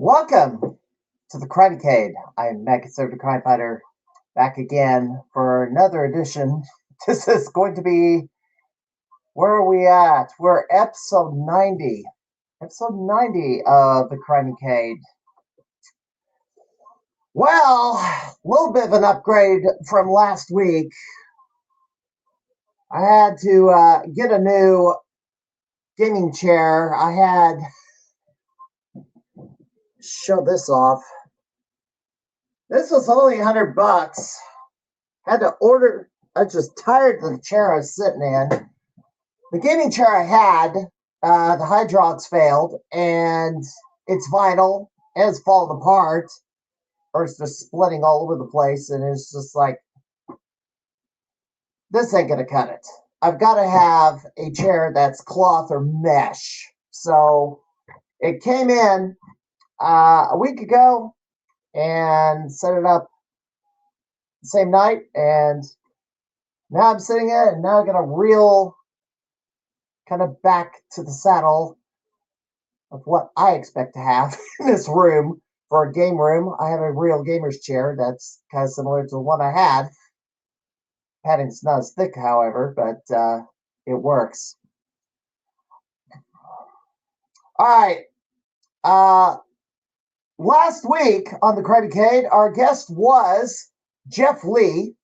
Welcome to the Crimeycade. I'm Mega Conservative Crime Fighter, back again for another edition. This is going to be, where are we at? We're episode 90. Episode 90 of the Crimeycade. Well, a little bit of an upgrade from last week. I had to get a new gaming chair. I had show this off. This was only $100. Had to order. I was just tired of the chair I was sitting in. The gaming chair I had, the hydraulics failed, and it's vinyl, and it's falling apart, or it's just splitting all over the place, and it's just like, this ain't gonna cut it. I've got to have a chair that's cloth or mesh. So it came in a week ago and set it up the same night, and now I'm sitting in it, and now I got a real kind of back to the saddle of what I expect to have in this room for a game room. I have a real gamer's chair that's kind of similar to the one I had. Padding's not as thick, however, but it works. All right. Last week on the Crimeycade, our guest was Jeff Lee,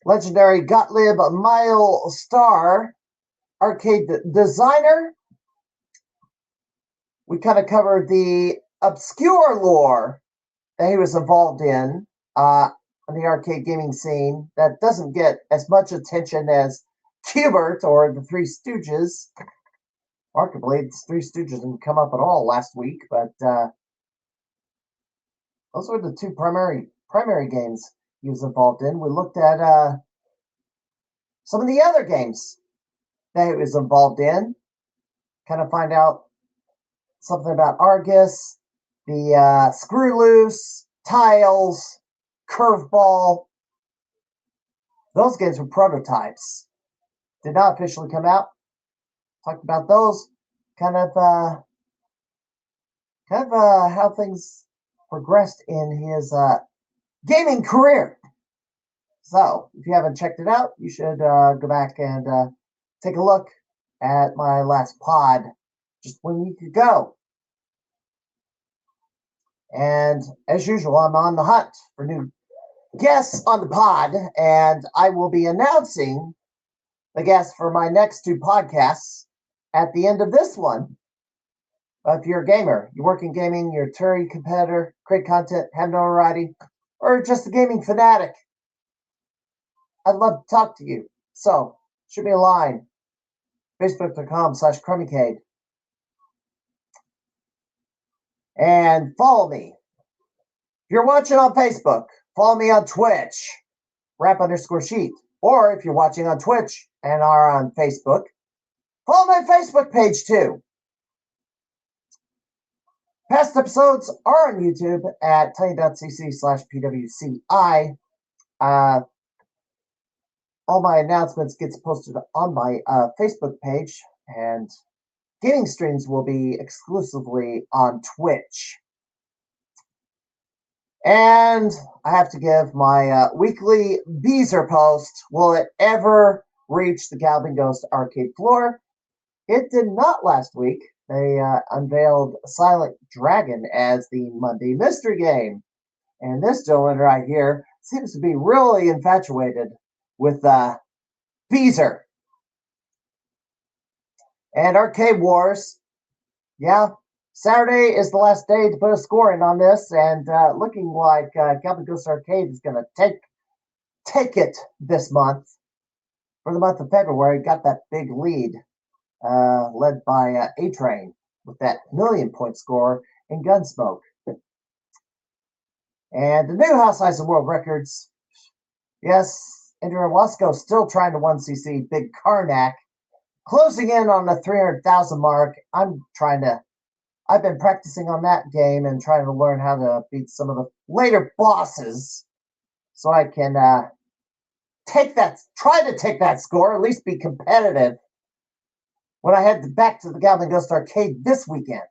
legendary Gottlieb Mile Star arcade designer. We kind of covered the obscure lore that he was involved in the arcade gaming scene that doesn't get as much attention as Qbert or the Three Stooges. Arguably, the Three Stooges didn't come up at all last week, but those were the two primary games he was involved in. We looked at some of the other games that he was involved in, kind of find out something about Argus, the Screw Loose, Tiles, Curveball. Those games were prototypes. Did not officially come out. Talked about those, kind of how things progressed in his gaming career. So, if you haven't checked it out, you should go back and take a look at my last pod just 1 week ago. And as usual, I'm on the hunt for new guests on the pod, and I will be announcing the guests for my next two podcasts at the end of this one. If you're a gamer, you work in gaming, you're a Terry competitor, create content, have notoriety, or just a gaming fanatic, I'd love to talk to you. So, shoot me a line. Facebook.com/Crimeycade. And follow me. If you're watching on Facebook, follow me on Twitch, rap_sheet. Or if you're watching on Twitch and are on Facebook, follow my Facebook page too. Past episodes are on YouTube at tiny.cc/PWCI. All my announcements gets posted on my Facebook page, and gaming streams will be exclusively on Twitch. And I have to give my weekly Beezer post. Will it ever reach the Galvin Ghost arcade floor? It did not last week. They unveiled Silent Dragon as the Monday mystery game. And this gentleman right here seems to be really infatuated with Beezer. And Arcade Wars, yeah, Saturday is the last day to put a score in on this, and looking like Galvin Ghost Arcade is going to take it this month. For the month of February, got that big lead, led by A-Train with that 1,000,000-point score in Gunsmoke. And the new House Size of World Records, yes, Andrew Wasco still trying to 1cc Big Karnak, closing in on the 300,000 mark. I've been practicing on that game and trying to learn how to beat some of the later bosses so I can try to take that score, at least be competitive when I head back to the Galvin Ghost Arcade this weekend.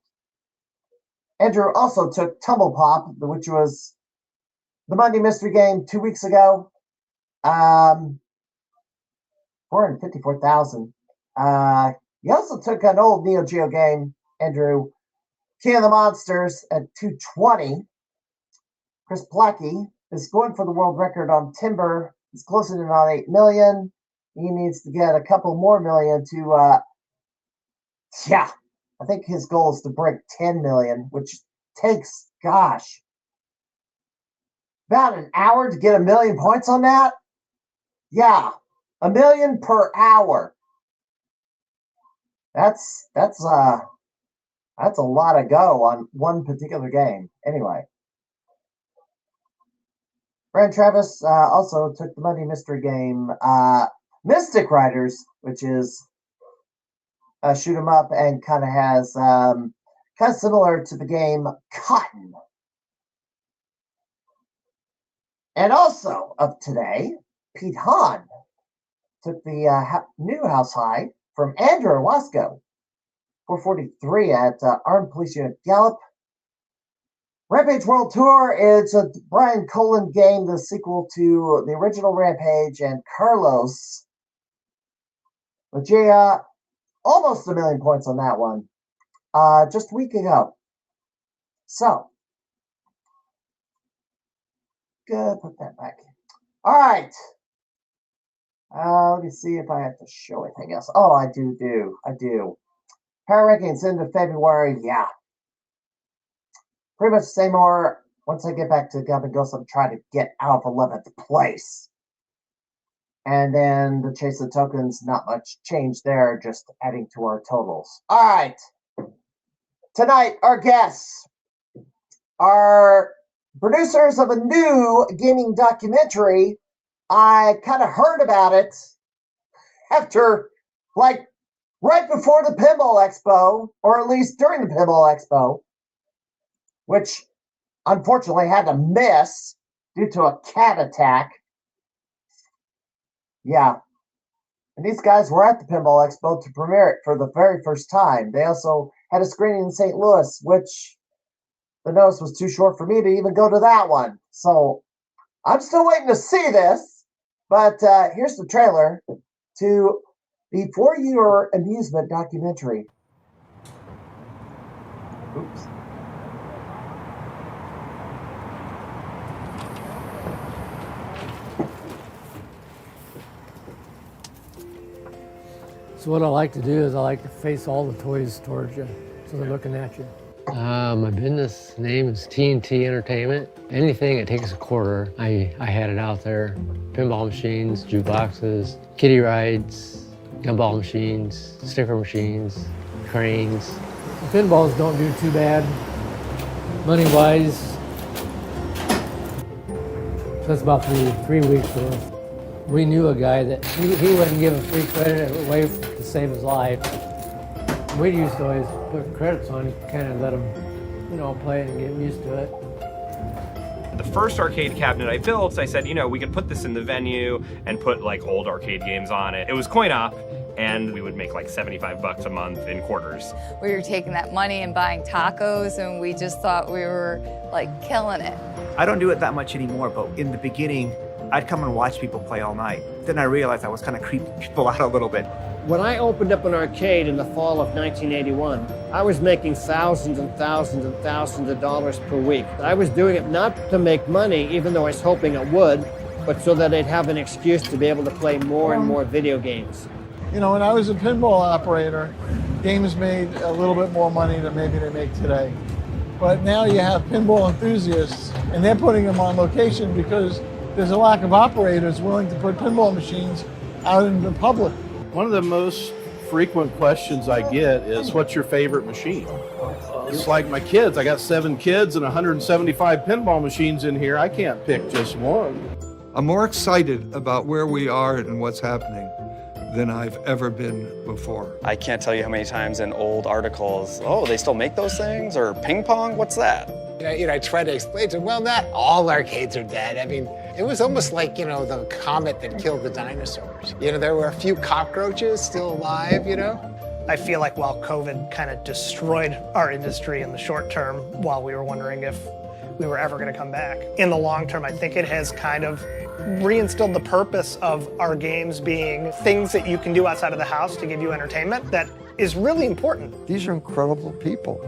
Andrew also took Tumble Pop, which was the Monday mystery game 2 weeks ago. 454,000. He also took an old Neo Geo game, Andrew, King of the Monsters at 220. Chris Plackey is going for the world record on Timber. He's closing in on 8 million. He needs to get a couple more million to, I think his goal is to break 10 million, which takes, gosh, about an hour to get 1 million points on that. Yeah, 1 million per hour. That's a lot of go on one particular game. Anyway, Brand Travis also took the Monday mystery game Mystic Riders, which is shoot 'em up and kind of has kind of similar to the game Cotton. And also of today, Pete Hahn took the new house high from Andrew Wasco, 443 at Armed Police Unit Gallup. Rampage World Tour is a Brian Colin game, the sequel to the original Rampage, and Carlos Legea, almost 1 million points on that one, just a week ago. So, good, put that back. All right. Let me see if I have to show anything else. Oh, I do. Power rankings into February, yeah. Pretty much the same more. Once I get back to Gov and Ghost, I'm trying to get out of 11th place. And then the Chase of Tokens, not much change there, just adding to our totals. All right. Tonight, our guests are producers of a new gaming documentary. I kind of heard about it after, like, right before the Pinball Expo, or at least during the Pinball Expo, which unfortunately had to miss due to a cat attack. Yeah. And these guys were at the Pinball Expo to premiere it for the very first time. They also had a screening in St. Louis, which the notice was too short for me to even go to that one. So I'm still waiting to see this, but here's the trailer to the For Your Amusement documentary. Oops. So what I like to do is I like to face all the toys towards you, so they're looking at you. My business name is TNT Entertainment. Anything that takes a quarter, I had it out there. Pinball machines, jukeboxes, kiddie rides, gumball machines, sticker machines, cranes. The pinballs don't do too bad, money-wise. So that's about 3 weeks worth. We knew a guy that he wouldn't give a free credit away to save his life. We used to always put credits on, kind of let him, play it and get used to it. The first arcade cabinet I built, I said, we could put this in the venue and put like old arcade games on it. It was coin op, and we would make like $75 a month in quarters. We were taking that money and buying tacos, and we just thought we were like killing it. I don't do it that much anymore, but in the beginning, I'd come and watch people play all night. Then I realized I was kind of creeping people out a little bit. When I opened up an arcade in the fall of 1981, I was making thousands and thousands and thousands of dollars per week. I was doing it not to make money, even though I was hoping it would, but so that I'd have an excuse to be able to play more and more video games. When I was a pinball operator, games made a little bit more money than maybe they make today. But now you have pinball enthusiasts, and they're putting them on location because there's a lack of operators willing to put pinball machines out in the public. One of the most frequent questions I get is, what's your favorite machine? It's like my kids. I got 7 kids and 175 pinball machines in here. I can't pick just one. I'm more excited about where we are and what's happening than I've ever been before. I can't tell you how many times in old articles, oh, they still make those things? Or ping pong, what's that? I try to explain to them, well, not all arcades are dead. I mean, it was almost like, the comet that killed the dinosaurs. There were a few cockroaches still alive, I feel like while COVID kind of destroyed our industry in the short term, while we were wondering if we were ever going to come back, in the long term, I think it has kind of reinstilled the purpose of our games being things that you can do outside of the house to give you entertainment that is really important. These are incredible people.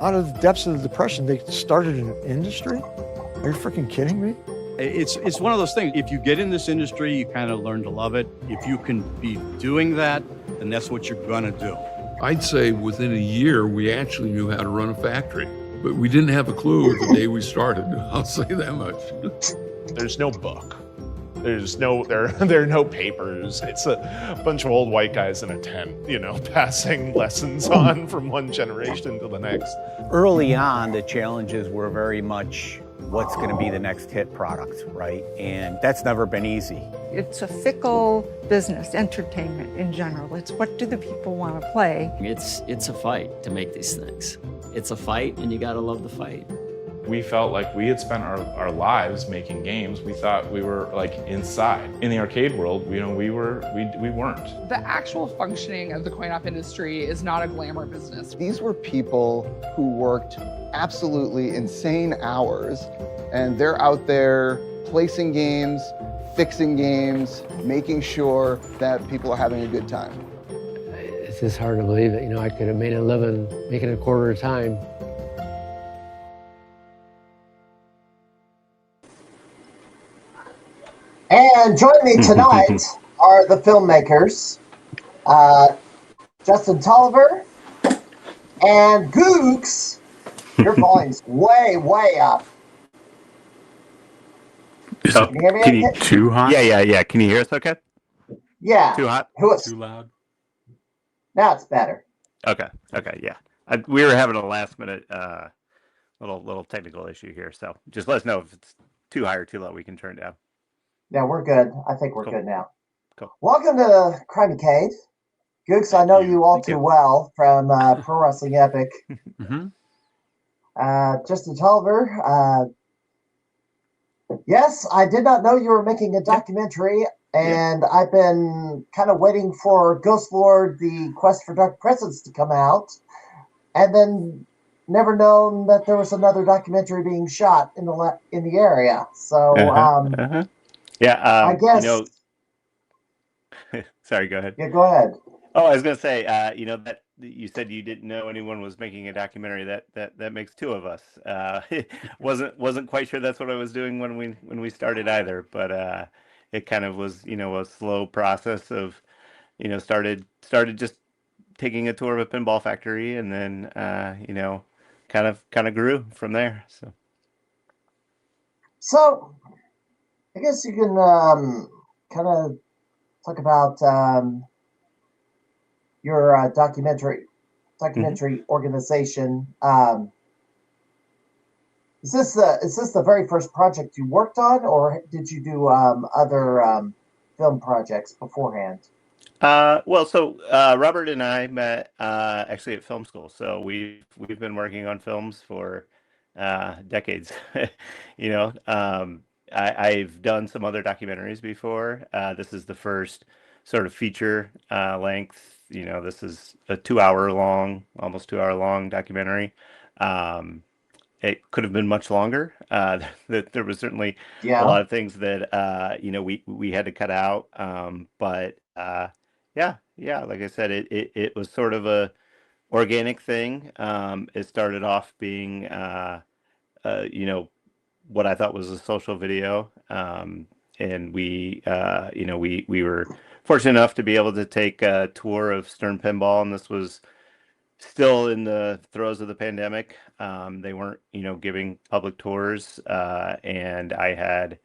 Out of the depths of the depression, they started an industry? Are you freaking kidding me? It's one of those things. If you get in this industry, you kind of learn to love it. If you can be doing that, then that's what you're gonna do. I'd say within a year, we actually knew how to run a factory, but we didn't have a clue the day we started. I'll say that much. There's no book. There are no papers. It's a bunch of old white guys in a tent, passing lessons on from one generation to the next. Early on, the challenges were very much what's going to be the next hit product, right? And that's never been easy. It's a fickle business, entertainment in general. It's what do the people want to play? It's a fight to make these things. It's a fight, and you got to love the fight. We felt like we had spent our lives making games. We thought we were like inside. In the arcade world, we weren't. The actual functioning of the coin-op industry is not a glamour business. These were people who worked absolutely insane hours, and they're out there placing games, fixing games, making sure that people are having a good time. It's just hard to believe that, I could have made a living making a quarter of time. And joining me tonight are the filmmakers, Justin Tolliver and Googz. Your volume's way, way up. Can you hear me? Too hot? Yeah. Can you hear us okay? Yeah. Too hot? Too loud? Now it's better. Okay, yeah. We were having a last minute little technical issue here, so just let us know if it's too high or too low. We can turn it down. Yeah, we're good. I think we're good now. Cool. Welcome to Crimeycade. Googz, I know you all too well from Pro Wrestling Epic. Justin Tolliver, yes, I did not know you were making a documentary, and I've been kind of waiting for Ghost Lord, the Quest for Dark Presence to come out, and then never known that there was another documentary being shot in the area. So, Yeah, I guess. Sorry, go ahead. Yeah, go ahead. Oh, I was going to say, that you said you didn't know anyone was making a documentary. That makes two of us. Wasn't quite sure that's what I was doing when we started either. But it kind of was, a slow process of, started just taking a tour of a pinball factory, and then kind of grew from there. So, I guess you can kind of talk about your documentary organization. Is this the very first project you worked on, or did you do other film projects beforehand? So Robert and I met actually at film school. So we've been working on films for decades. I've done some other documentaries before. This is the first sort of feature length. This is a almost 2 hour long documentary. It could have been much longer. There was certainly a lot of things that we had to cut out. But like I said, it was sort of a organic thing. It started off being what I thought was a social video, and we were fortunate enough to be able to take a tour of Stern Pinball, and this was still in the throes of the pandemic. They weren't, giving public tours, and I had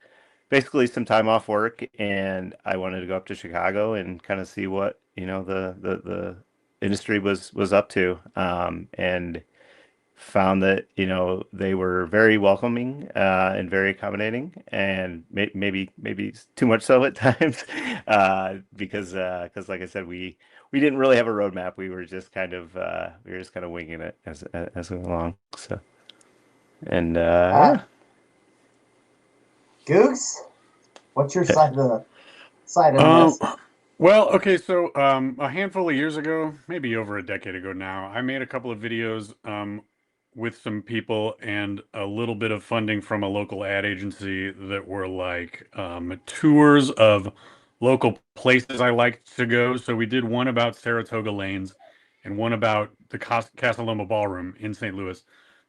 basically some time off work, and I wanted to go up to Chicago and kind of see what the industry was up to, and found that they were very welcoming and very accommodating, and maybe too much so at times, because like I said, we didn't really have a roadmap. We were just kind of winging it as we went along. So, and Googz, what's your side of this? Well, okay, so a handful of years ago, maybe over a decade ago now, I made a couple of videos with some people and a little bit of funding from a local ad agency that were like tours of local places I liked to go. So we did one about Saratoga Lanes and one about the Casa Loma Ballroom in St. Louis.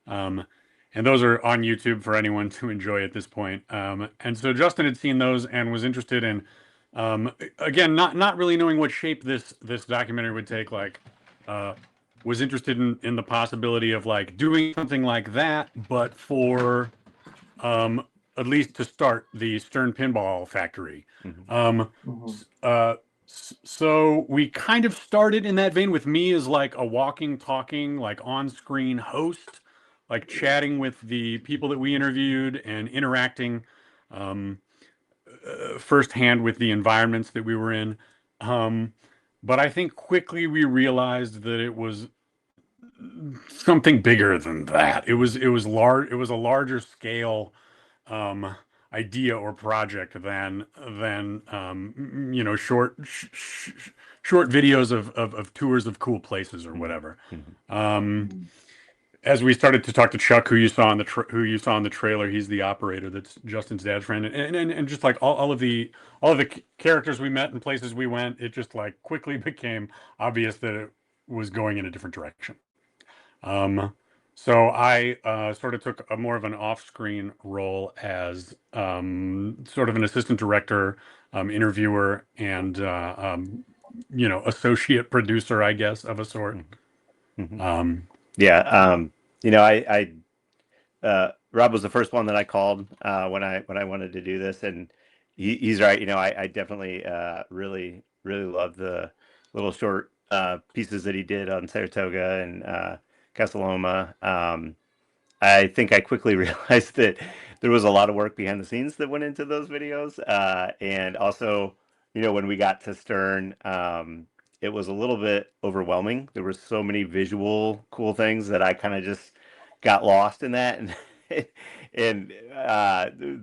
Um, and those are on YouTube for anyone to enjoy at this point. And so Justin had seen those and was interested in again, not really knowing what shape this documentary would take, like was interested in the possibility of like doing something like that, but for at least to start the Stern Pinball Factory. So we kind of started in that vein with me as like a walking, talking, like on-screen host, like chatting with the people that we interviewed and interacting firsthand with the environments that we were in. But I think quickly we realized that it was something bigger than that. It was large. It was a larger scale idea or project than short videos of tours of cool places or whatever. As we started to talk to Chuck, who you saw in the trailer, he's the operator. That's Justin's dad's friend, and just like all of the characters we met and places we went, it just like quickly became obvious that it was going in a different direction. So I sort of took a more of an off-screen role as sort of an assistant director, interviewer, and associate producer, I guess, of a sort. Rob was the first one that I called when I wanted to do this, and he's right. I definitely really loved the little short pieces that he did on Saratoga and Casa Loma. I think I quickly realized that there was a lot of work behind the scenes that went into those videos, and also, when we got to Stern, it was a little bit overwhelming. There were so many visual cool things that I kind of just got lost in that, and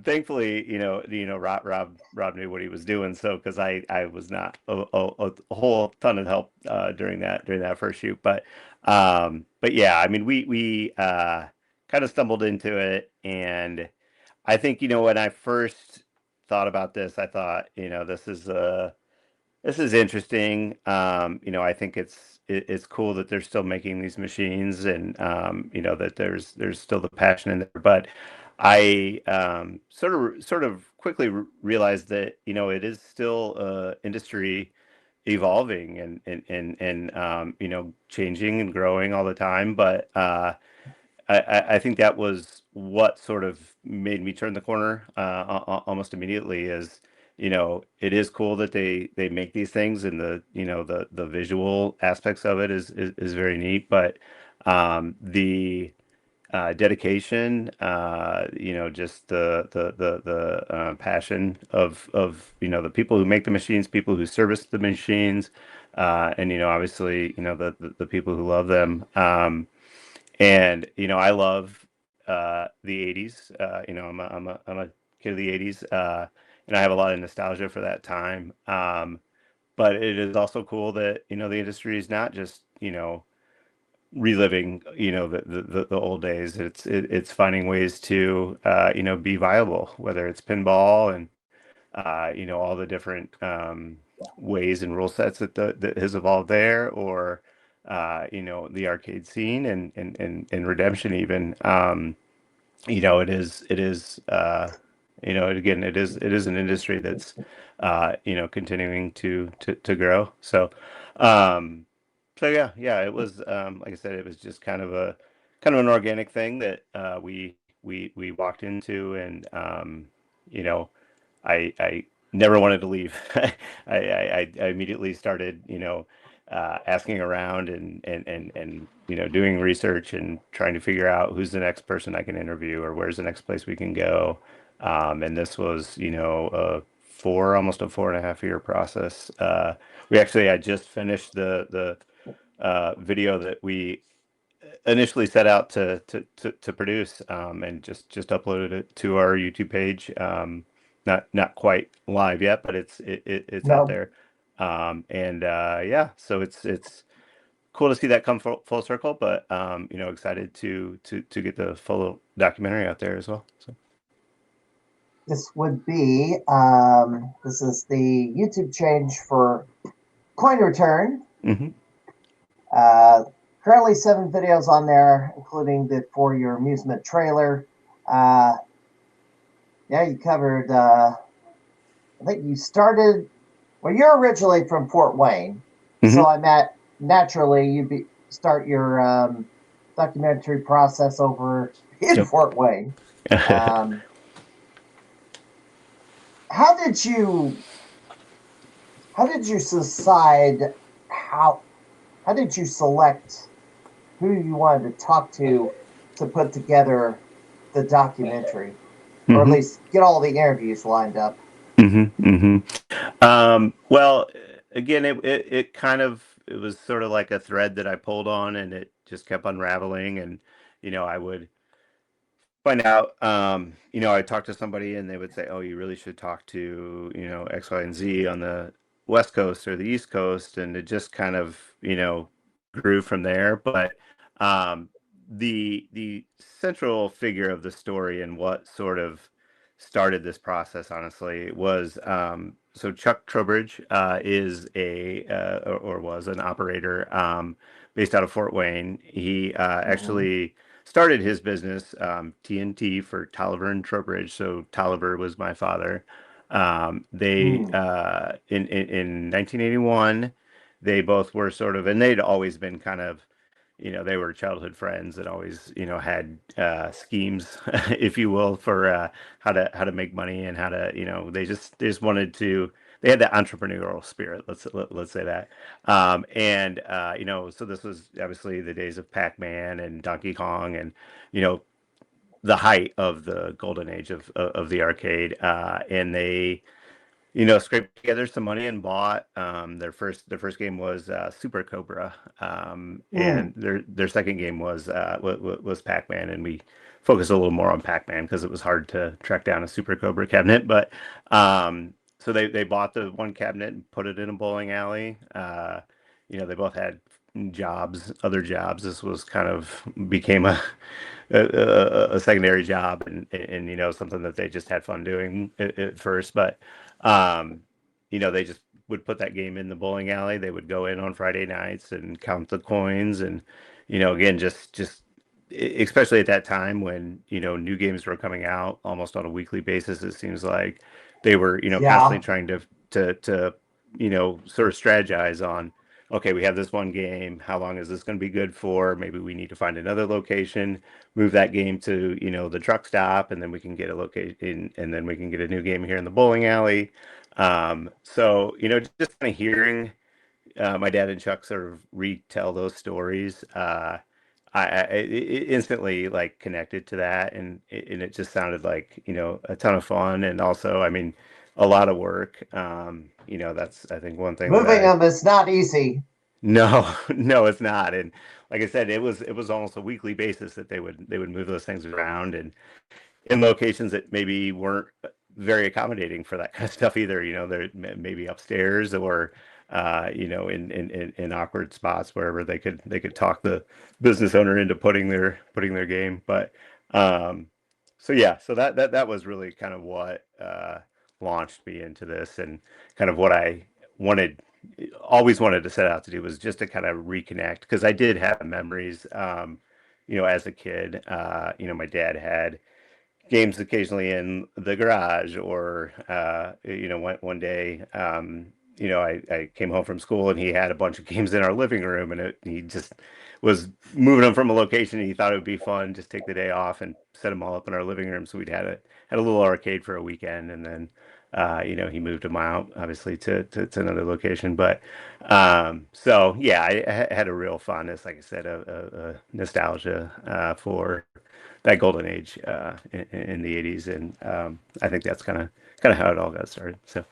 thankfully, Rob knew what he was doing, so because I was not a whole ton of help during that first shoot, but yeah, I mean we kind of stumbled into it, and I think when I first thought about this, I thought this is interesting. I think it's cool that they're still making these machines, and that there's still the passion in there. But I sort of quickly realized that it is still industry evolving and changing and growing all the time. But I think that was what sort of made me turn the corner almost immediately. It is cool that they make these things, and the visual aspects of it is very neat, but the dedication, just the passion of the people who make the machines, people who service the machines, and obviously the people who love them, and I love the 80s. I'm a kid of the 80s, and I have a lot of nostalgia for that time. But it is also cool that the industry is not just reliving the old days. It's finding ways to be viable, whether it's pinball and all the different ways and rule sets that has evolved there, or the arcade scene and redemption even. It is again, it is an industry that's continuing to grow. So yeah, it was like I said, it was just kind of an organic thing that we walked into, and I never wanted to leave. I immediately started asking around and doing research and trying to figure out who's the next person I can interview, or where's the next place we can go. And this was almost a 4.5 year process. I just finished the video that we initially set out to produce, and just uploaded it to our YouTube page. Not quite live yet, but it's out there. Yeah, so it's cool to see that come full circle, but excited to get the full documentary out there as well. So This would be this is the YouTube change for Coin Return. Mhm. Currently 7 videos on there, including the For Your Amusement trailer. Yeah, you covered. I think you started. Well, you're originally from Fort Wayne, so I met naturally you start your documentary process over in Fort Wayne. How did you decide how did you select who you wanted to talk to put together the documentary, or at least get all the interviews lined up? Well, again, it kind of, it was sort of like a thread that I pulled on, and it just kept unraveling. And I would find out, I talked to somebody and they would say, oh, you really should talk to, X, Y, and Z on the West Coast or the East Coast. And it just kind of, grew from there. But the central figure of the story and what sort of started this process, honestly, was so Chuck Trowbridge is or was an operator based out of Fort Wayne. He actually started his business, TNT, for Tolliver and Trowbridge. So Tolliver was my father. They in 1981, they both were sort of, and they'd always been kind of, they were childhood friends that always, had schemes, if you will, for how to make money and how to, they just wanted to. They had that entrepreneurial spirit. Let's say that. So this was obviously the days of Pac-Man and Donkey Kong, and the height of the golden age of the arcade. And they scraped together some money and bought their first game was Super Cobra, and their second game was Pac-Man, and we focused a little more on Pac-Man because it was hard to track down a Super Cobra cabinet. But so they bought the one cabinet and put it in a bowling alley. They both had other jobs. This was kind of became a secondary job, and something that they just had fun doing at first. But they just would put that game in the bowling alley. They would go in on Friday nights and count the coins, and again, just especially at that time when new games were coming out almost on a weekly basis. It seems like they were constantly trying to sort of strategize on, okay, we have this one game. How long is this going to be good for? Maybe we need to find another location, move that game to, the truck stop, and then we can get a location, and then we can get a new game here in the bowling alley. So, just kind of hearing my dad and Chuck sort of retell those stories, I instantly like connected to that, and it just sounded like, a ton of fun, and also, I mean, a lot of work. That's, I think, one thing. Moving them is not easy. No, no, it's not. And like I said, it was almost a weekly basis that they would move those things around, and in locations that maybe weren't very accommodating for that kind of stuff either. They're maybe upstairs, or in awkward spots wherever they could talk the business owner into putting their game. But so yeah, so that was really kind of what launched me into this, and kind of what I always wanted to set out to do, was just to kind of reconnect, because I did have memories, as a kid. My dad had games occasionally in the garage, or one day, I came home from school and he had a bunch of games in our living room, and he just was moving them from a location, and he thought it would be fun just take the day off and set them all up in our living room. So we'd had a little arcade for a weekend, and then he moved them out, obviously, to another location. But so yeah, I had a real fondness, like I said, a nostalgia for that golden age in the 80s, and I think that's kind of how it all got started. So,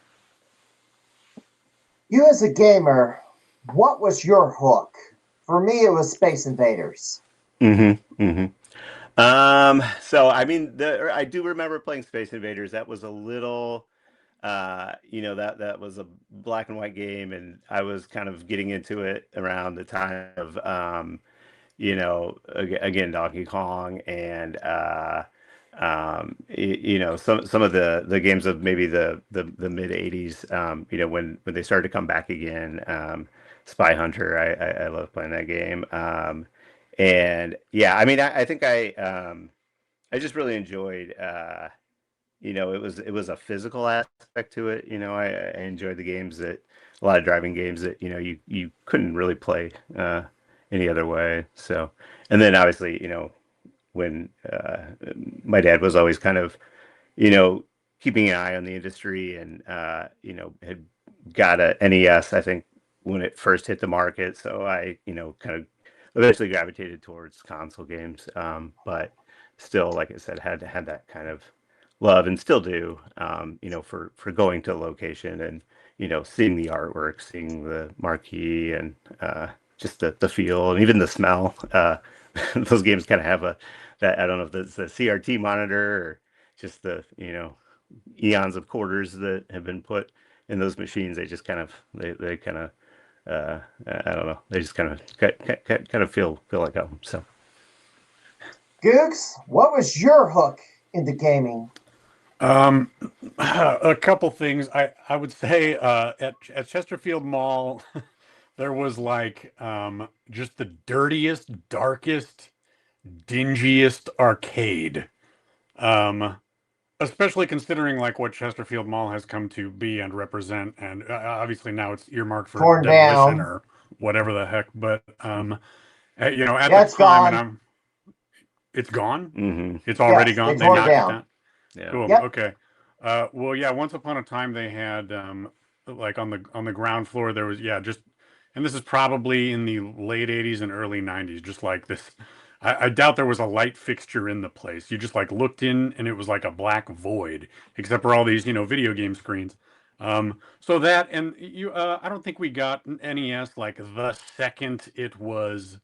you as a gamer, what was your hook? For me, it was Space Invaders. So I mean, I do remember playing Space Invaders. That was a little that was a black and white game, and I was kind of getting into it around the time of again Donkey Kong and some of the games of maybe the mid 80s, when they started to come back again. Spy Hunter, I love playing that game. And yeah, I mean, I think I just really enjoyed it was a physical aspect to it. I enjoyed the games that a lot of driving games that you couldn't really play any other way. So, and then obviously when my dad was always kind of keeping an eye on the industry, and had got a NES, I think, when it first hit the market. So I kind of eventually gravitated towards console games, but still, like I said, had that kind of love, and still do, for going to a location and seeing the artwork, seeing the marquee, and just the feel, and even the smell. Those games kind of have that, I don't know if it's the CRT monitor or just the eons of quarters that have been put in those machines. They just kind of they kind of I don't know, they just kind of feel like home. So Googz, what was your hook into gaming? A couple things. I would say at Chesterfield Mall, there was like just the dirtiest, darkest, dingiest arcade. Especially considering like what Chesterfield Mall has come to be and represent, and obviously now it's earmarked for Torn demolition down. or whatever the heck. But at Yeah, the it's time, gone. it's gone. Mm-hmm. It's already Yes, gone. they They tore it knocked it down. down. Yeah. Cool. Yep. Okay. Well, yeah. Once upon a time, they had like on the ground floor there was just, and this is probably in the late '80s and early '90s. Just like this, I doubt there was a light fixture in the place. You just like looked in, and it was like a black void, except for all these video game screens. So that, and I don't think we got an NES like the second it was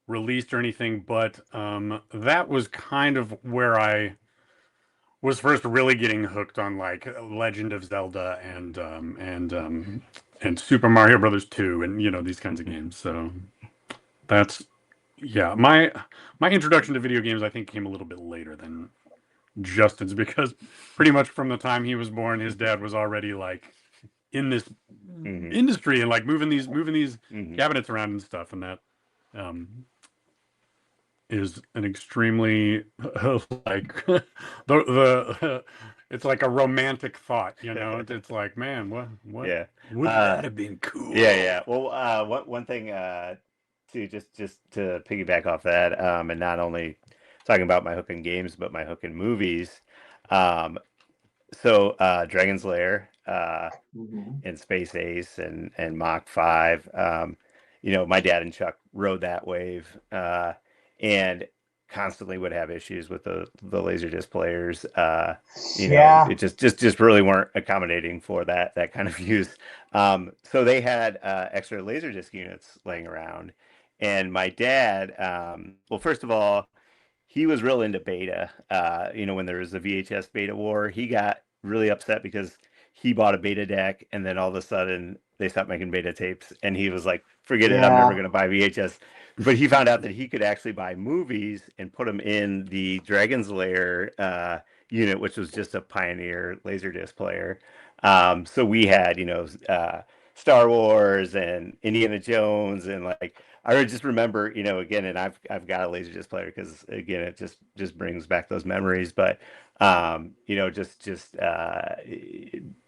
released or anything, but that was kind of where I was first really getting hooked on like Legend of Zelda and Super Mario Brothers 2 and these kinds of games. So that's my introduction to video games, I think, came a little bit later than Justin's, because pretty much from the time he was born, his dad was already like in this industry and like moving these cabinets around and stuff, and that is an extremely like the it's like a romantic thought, It's like, man, what Yeah. would that have been cool? Yeah. Well, one thing to just to piggyback off that, and not only talking about my hook in games, but my hook in movies. So Dragon's Lair, and Space Ace, and Mach 5. My dad and Chuck rode that wave, and constantly would have issues with the Laserdisc players. Yeah. It just really weren't accommodating for that kind of use. So they had extra Laserdisc units laying around, and my dad, well, first of all, he was real into beta. When there was the VHS beta war, he got really upset because he bought a beta deck, and then all of a sudden they stopped making beta tapes, and he was like, forget it, I'm Yeah. never going to buy VHS. But he found out that he could actually buy movies and put them in the Dragon's Lair unit, which was just a Pioneer Laserdisc player. So we had, Star Wars and Indiana Jones, and like I would just remember, again, and I've got a Laserdisc player because again, it just brings back those memories. But just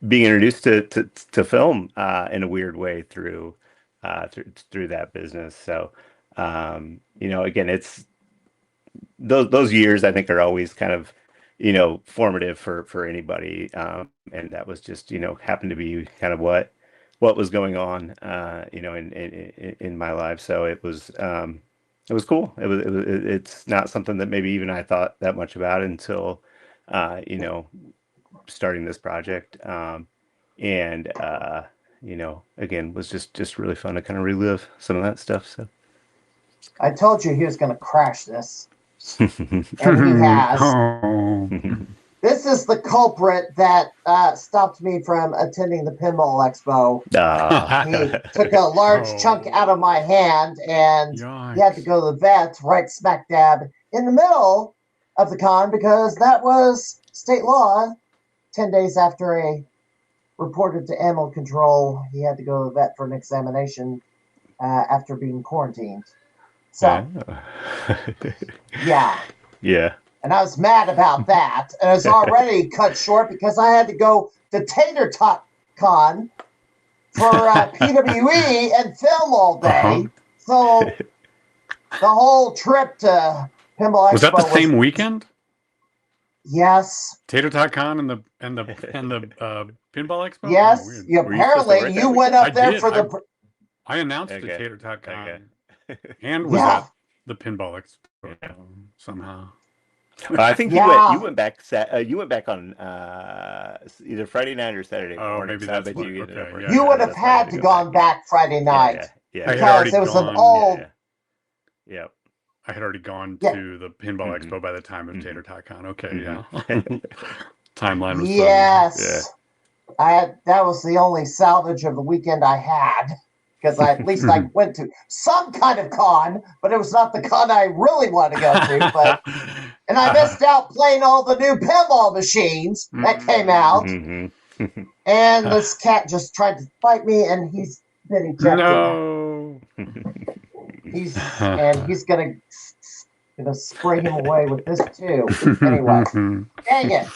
being introduced to film in a weird way through that business. So again, it's those years I think are always kind of formative for anybody, and that was just happened to be kind of what was going on in my life. So it was cool. It's not something that maybe even I thought that much about until starting this project, and again, was just really fun to kind of relive some of that stuff. So I told you he was going to crash this, and he has. This is the culprit that stopped me from attending the Pinball Expo. He took a large chunk out of my hand, and he had to go to the vet right smack dab in the middle of the con because that was state law. 10 days after a reported to animal control, he had to go to the vet for an examination after being quarantined. So, yeah. Yeah. And I was mad about that. And it's already cut short because I had to go to Tater Tot Con for PWE and film all day. So the whole trip to Pinball Expo was that the same weekend? Yes. Tater Tot Con and the Pinball Expo? Yes. Oh, apparently you went up there for the... I announced the Tater Tot Con and was at the Pinball Expo somehow. I think you went back. You went back on either Friday night or Saturday morning. Maybe that's what, you would have had to gone back Friday night. Yeah. Because it was an old. Yeah. I had already gone to the Pinball Expo by the time of Tater Tot Con. Okay, yeah. Timeline was yes. Yeah. That was the only salvage of the weekend I had. Because at least I went to some kind of con, but it was not the con I really wanted to go to. And I missed out playing all the new pinball machines that came out. And this cat just tried to bite me, and he's been ejected. No. He's gonna spray him away with this too. Anyway, dang it.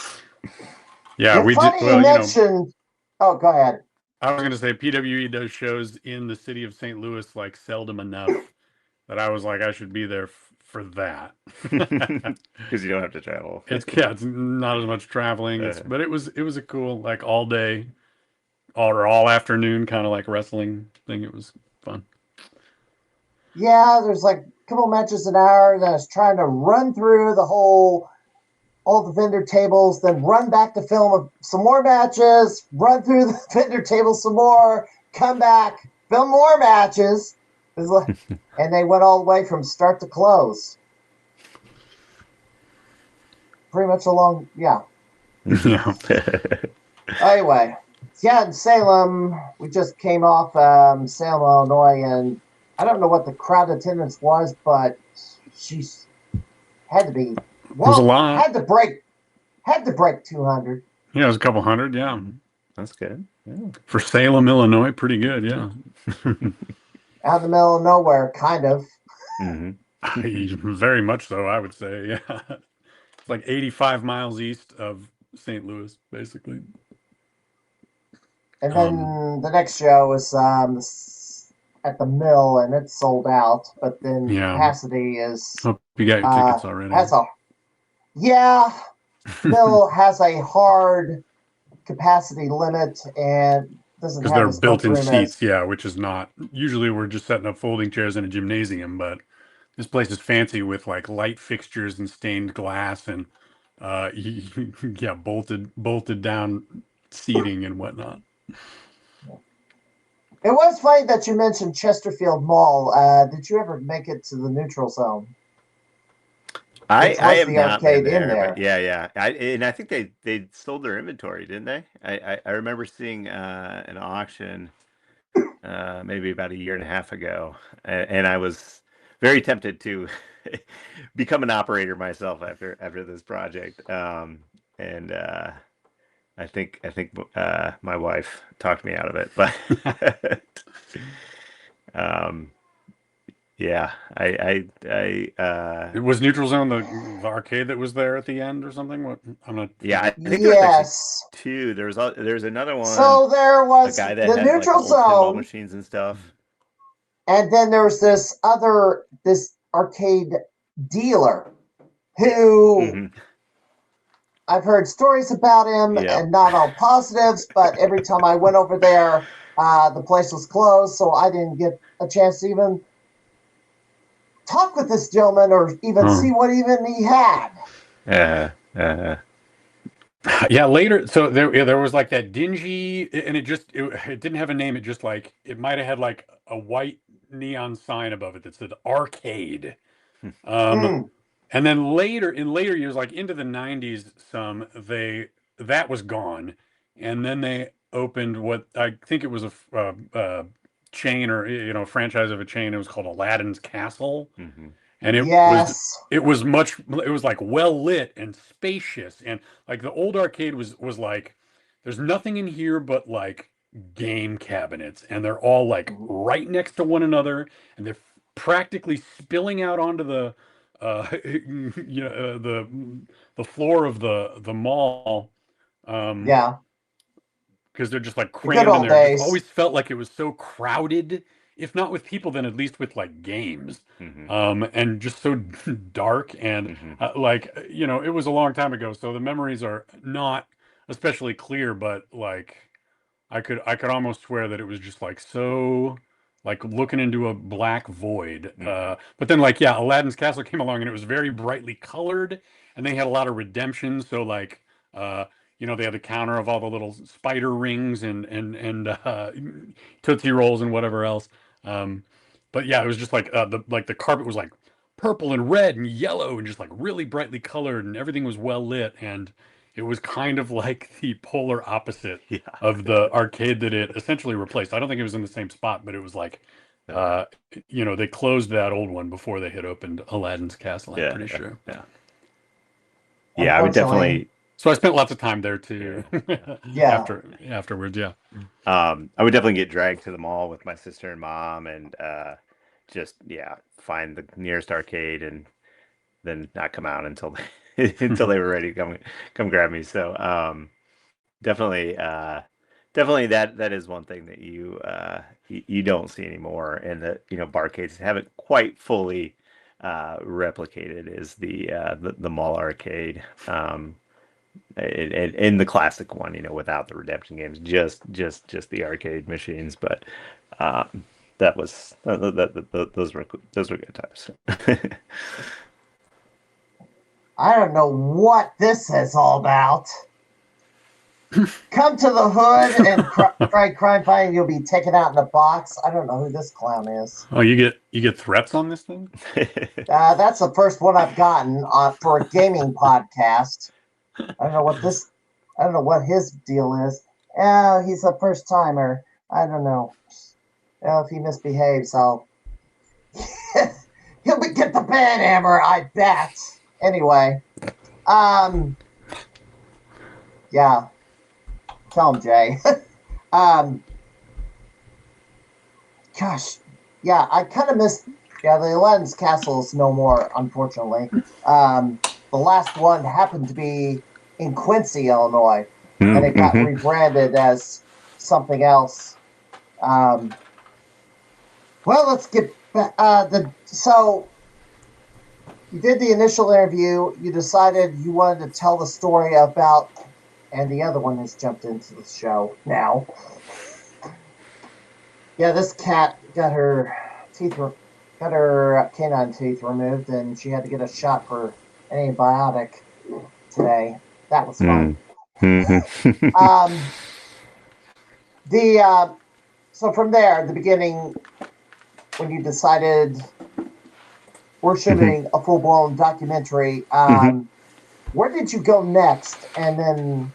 Yeah, it's funny you mentioned. Oh, go ahead. I was going to say PWE does shows in the city of St. Louis like seldom enough that I was like I should be there for that because you don't have to travel. It's not as much traveling, but it was a cool like all day, all afternoon kind of like wrestling thing. It was fun. Yeah, there's like a couple matches an hour. Then I was trying to run through all the vendor tables, then run back to film some more matches, run through the vendor tables some more, come back, film more matches. And they went all the way from start to close. Pretty much along, yeah. Anyway, in Salem, we just came off Salem, Illinois, and I don't know what the crowd attendance was, but she's had to be... Well, it was a lot. Had to break 200. Yeah, it was a couple hundred. Yeah, that's good. Yeah. For Salem, Illinois, pretty good. Yeah, out in the middle of nowhere, kind of. Very much so, I would say. Yeah, it's like 85 miles east of St. Louis, basically. And then the next show was at the mill, and it's sold out. But then capacity is. Hope you got your tickets already. Mill has a hard capacity limit and doesn't have because they're built-in seats, which is not usually we're just setting up folding chairs in a gymnasium, but this place is fancy with like light fixtures and stained glass and bolted down seating and whatnot. It was funny that you mentioned Chesterfield Mall. Did you ever make it to the neutral zone? I have not been there, in there. But yeah. I think they sold their inventory, didn't they? I remember seeing an auction maybe about a year and a half ago, and I was very tempted to become an operator myself after this project. And I think my wife talked me out of it, but yeah, it was Neutral Zone the arcade that was there at the end or something. What I'm not. Yeah, I think there was two. There's another one. So there was a guy that the had Neutral like old pinball Zone machines and stuff. And then there was this arcade dealer who I've heard stories about him and not all positives, but every time I went over there, the place was closed, so I didn't get a chance to even talk with this gentleman or even see what even he had. Yeah, later. So there was like that dingy, and it didn't have a name. It just like it might have had like a white neon sign above it that said arcade. And then later, in later years, like into the 90s, that was gone. And then they opened what I think it was a chain, or, franchise of a chain. It was called Aladdin's Castle. And Yes. it was like well lit and spacious, and like the old arcade was like, there's nothing in here but like game cabinets, and they're all like right next to one another, and they're practically spilling out onto the the floor of the mall. Yeah. Because they're just like The good crammed in old there. It days. just always felt like it was so crowded, if not with people, then at least with like games. And just so dark, and it was a long time ago, so the memories are not especially clear, but like I could almost swear that it was just like so, like looking into a black void. But then like, yeah, Aladdin's Castle came along, and it was very brightly colored, and they had a lot of redemption. So like, they had the counter of all the little spider rings and Tootsie Rolls and whatever else. But yeah, it was just like the carpet was like purple and red and yellow and just like really brightly colored, and everything was well lit, and it was kind of like the polar opposite of the arcade that it essentially replaced. I don't think it was in the same spot, but it was like, they closed that old one before they had opened Aladdin's Castle, I'm pretty sure. Yeah, I would definitely. So I spent lots of time there too. Yeah. Afterwards, yeah. I would definitely get dragged to the mall with my sister and mom, and just find the nearest arcade, and then not come out until until they were ready to come grab me. So definitely that is one thing that you don't see anymore, and that barcades haven't quite fully replicated, is the mall arcade. In the classic one, without the redemption games, just the arcade machines. But that was those were good times. I don't know what this is all about. Come to the hood and try crime fighting. You'll be taken out in a box. I don't know who this clown is. Oh, you get threats on this thing? That's the first one I've gotten for a gaming podcast. I don't know what his deal is. He's a first timer. I don't know. If he misbehaves, he'll get the ban hammer, I bet. Anyway, yeah. Tell him, Jay. Gosh, yeah, I kind of missed. Yeah, the Aladdin's Castle is no more, unfortunately. The last one happened to be in Quincy, Illinois, and it got rebranded as something else. Well, let's get back. So you did the initial interview. You decided you wanted to tell the story about, and the other one has jumped into the show now. Yeah, this cat got her canine teeth removed, and she had to get a shot for antibiotic today. That was fun. So from there, the beginning, when you decided we're shooting a full-blown documentary, where did you go next, and then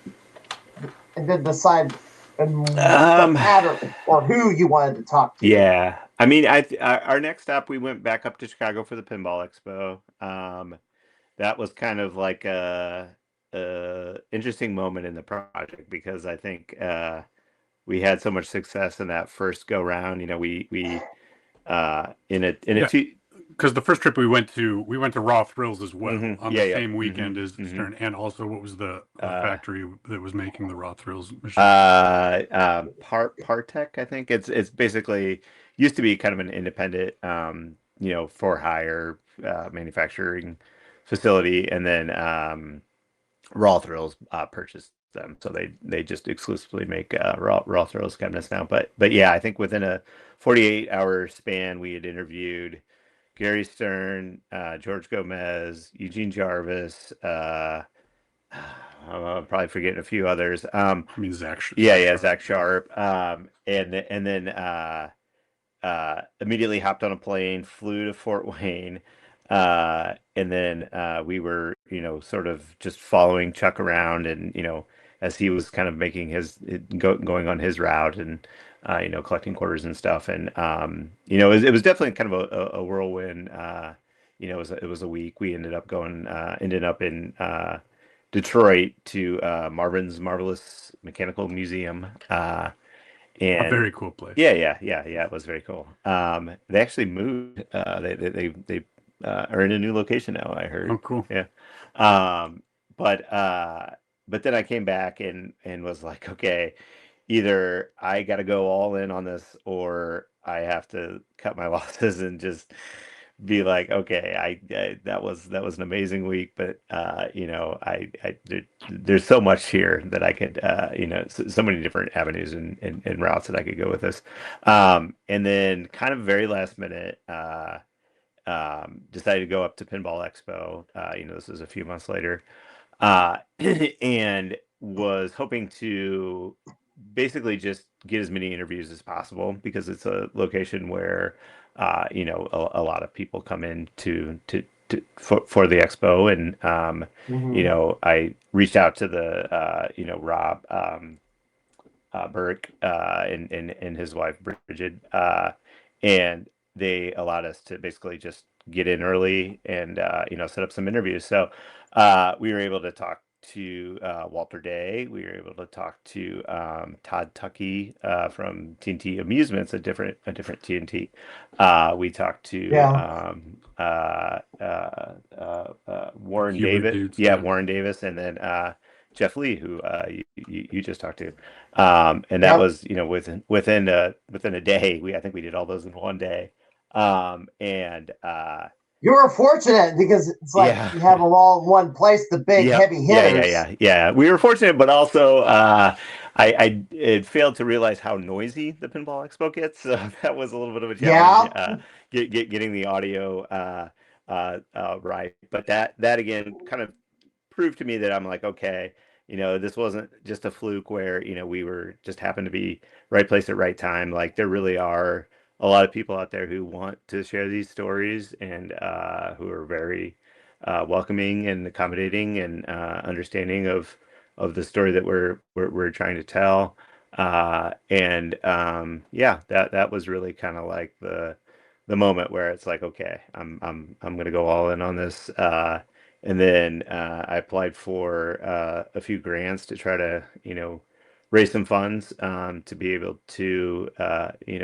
decide the pattern or who you wanted to talk to? Yeah, I mean, our next stop, we went back up to Chicago for the Pinball Expo. That was kind of like a interesting moment in the project, because I think we had so much success in that first go round. Because the first trip we went to Raw Thrills as well on the same weekend as Stern, and also what was the factory that was making the Raw Thrills machine? Partech, I think. It's basically used to be kind of an independent, for hire manufacturing facility, and then Raw Thrills purchased them, so they just exclusively make Raw Thrills cabinets now. But yeah, I think within a 48-hour span, we had interviewed Gary Stern, George Gomez, Eugene Jarvis. I'm probably forgetting a few others. Zach. Zach Sharp. And then immediately hopped on a plane, flew to Fort Wayne. And then we were, sort of just following Chuck around, and as he was kind of making going on his route, and collecting quarters and stuff, and it was definitely kind of a whirlwind. It was a week. We ended up in Detroit to Marvin's Marvelous Mechanical Museum. A And very cool place. yeah. It was very cool. They actually moved. They are in a new location now, I heard. Oh, cool. Yeah. Um, but then I came back and was like, okay, either I got to go all in on this, or I have to cut my losses and just be like, okay, that was an amazing week, but there's so much here that I could, so many different avenues and routes that I could go with this. And then kind of very last minute, decided to go up to Pinball Expo. This was a few months later, and was hoping to basically just get as many interviews as possible, because it's a location where a lot of people come in for the expo. And I reached out to the Rob Burke and his wife Bridget, and they allowed us to basically just get in early and set up some interviews. So we were able to talk to Walter Day. We were able to talk to Todd Tuckey from TNT Amusements, a different TNT. We talked to Yeah. Warren Hubert Davis. dudes, Yeah, yeah. Warren Davis, and then Jeff Lee, who you just talked to. And that Yep. was, within a day. I think we did all those in one day. And You were fortunate because it's like Yeah. you have them all in one place, the big Yep. heavy hitters. Yeah. We were fortunate, but also I it failed to realize how noisy the Pinball Expo gets. So that was a little bit of a challenge. Getting the audio right. But that again kind of proved to me that I'm like, okay, this wasn't just a fluke where we were just happened to be right place at right time. Like, there really are a lot of people out there who want to share these stories, and who are very welcoming and accommodating and understanding of the story that we're trying to tell. And yeah, that was really kind of like the moment where it's like, okay, I'm gonna go all in on this. And then I applied for a few grants to try to raise some funds to be able to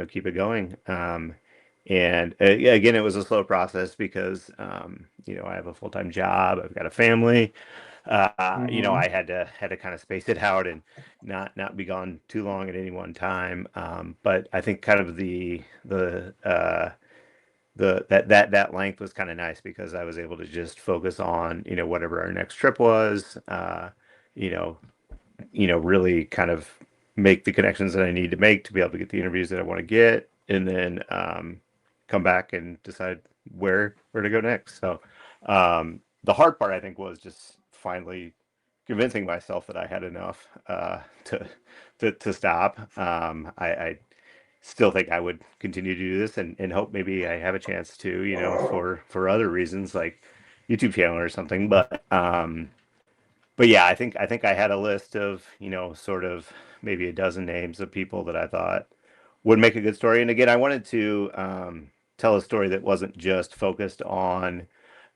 keep it going. And again, it was a slow process because I have a full-time job, I've got a family. I had to kind of space it out and not be gone too long at any one time. But I think kind of that length was kind of nice, because I was able to just focus on whatever our next trip was. Really kind of make the connections that I need to make to be able to get the interviews that I want to get, and then come back and decide where to go next. So the hard part, I think, was just finally convincing myself that I had enough to stop. I still think I would continue to do this, and hope maybe I have a chance to, for other reasons, like YouTube channel or something. But yeah, I think I had a list of, sort of maybe a dozen names of people that I thought would make a good story. And again, I wanted to tell a story that wasn't just focused on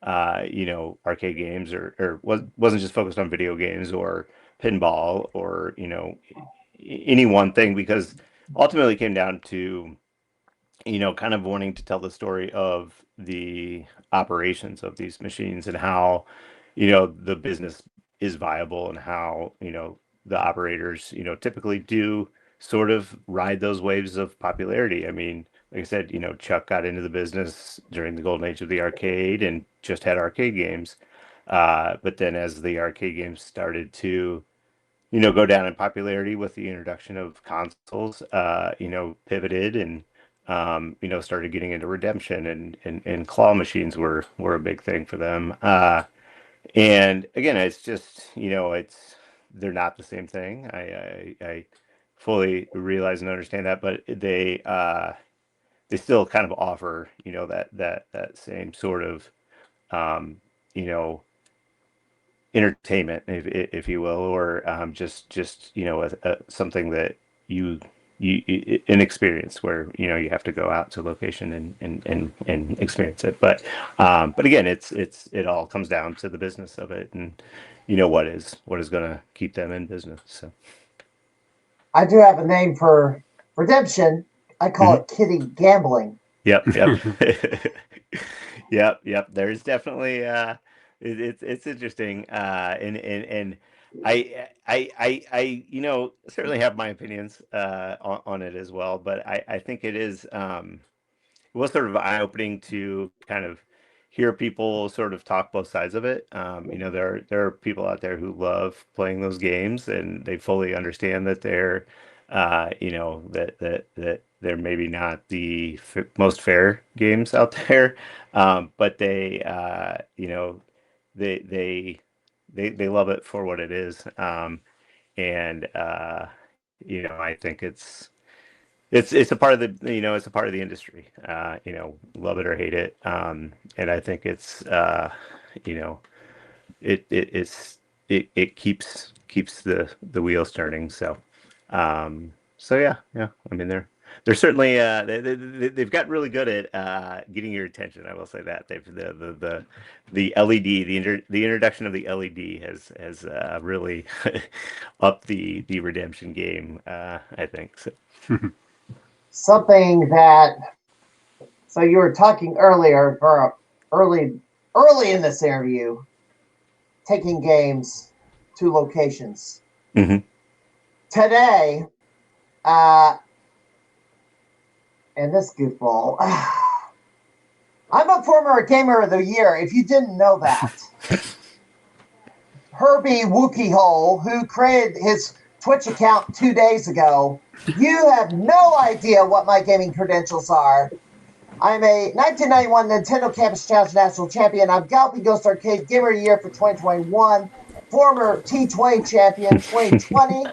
arcade games, or wasn't just focused on video games or pinball, or any one thing, because ultimately it came down to kind of wanting to tell the story of the operations of these machines, and how the business is viable, and how the operators typically do sort of ride those waves of popularity. I mean, like I said, Chuck got into the business during the golden age of the arcade and just had arcade games. But then as the arcade games started to go down in popularity with the introduction of consoles, pivoted and started getting into redemption, and claw machines were a big thing for them. And again, it's just, they're not the same thing. I fully realize and understand that, but they still kind of offer, that same sort of you know, entertainment, if you will, or just you know, something that you an experience where you know you have to go out to location and experience it. But again, it all comes down to the business of it, and you know what is going to keep them in business. So I do have a name for redemption. I call it kitty gambling. Yep. Yep. There's definitely it's interesting. And I you know, certainly have my opinions on it as well, but I think it is it was sort of eye-opening to kind of hear people sort of talk both sides of it. You know, there are people out there who love playing those games, and they fully understand that they're, you know, that they're maybe not the most fair games out there, but they, you know, they love it for what it is, and you know, I think it's a part of the, you know, it's a part of the industry, you know, love it or hate it, and I think it's you know, it keeps the wheels turning. So so yeah, I mean they're certainly they've got really good at getting your attention. I will say that they've the LED, the introduction of the LED has really upped the redemption game, I think so. Something that, so you were talking earlier, for early in this interview, taking games to locations. Today, and this goofball, I'm a former Gamer of the Year, if you didn't know that. Herbie Wookie Hole, who created his Twitch account 2 days ago, you have no idea what my gaming credentials are. I'm a 1991 Nintendo Campus Challenge National Champion. I'm Galloping Ghost Arcade Gamer of the Year for 2021, former T20 Champion 2020,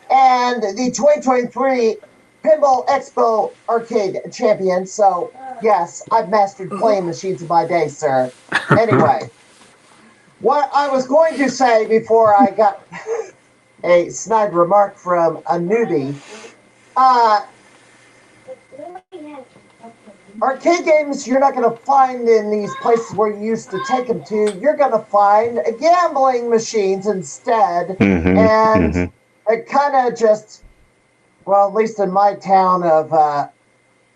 and the 2023 Pinball Expo Arcade Champion. So, yes, I've mastered playing machines in my day, sir. Anyway, what I was going to say before I got a snide remark from a newbie, arcade games you're not going to find in these places where you used to take them to. You're going to find gambling machines instead. And it kind of just, well, at least in my town of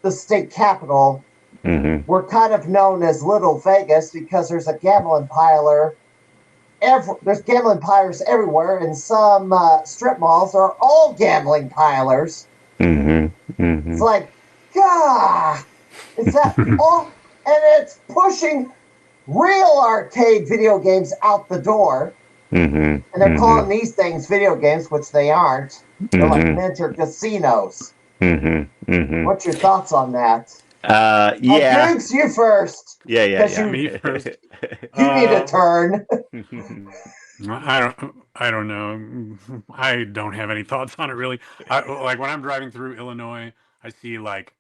the state capital, we're kind of known as Little Vegas because there's a gambling parlor. There's gambling parlors everywhere, and some strip malls are all gambling parlors. It's like, God, is that all? And it's pushing real arcade video games out the door. And they're calling these things video games, which they aren't. They're like miniature casinos. What's your thoughts on that? Yeah. Googz, you first. Yeah. Me first. You need a turn. I don't know. I don't have any thoughts on it really. Like when I'm driving through Illinois, I see like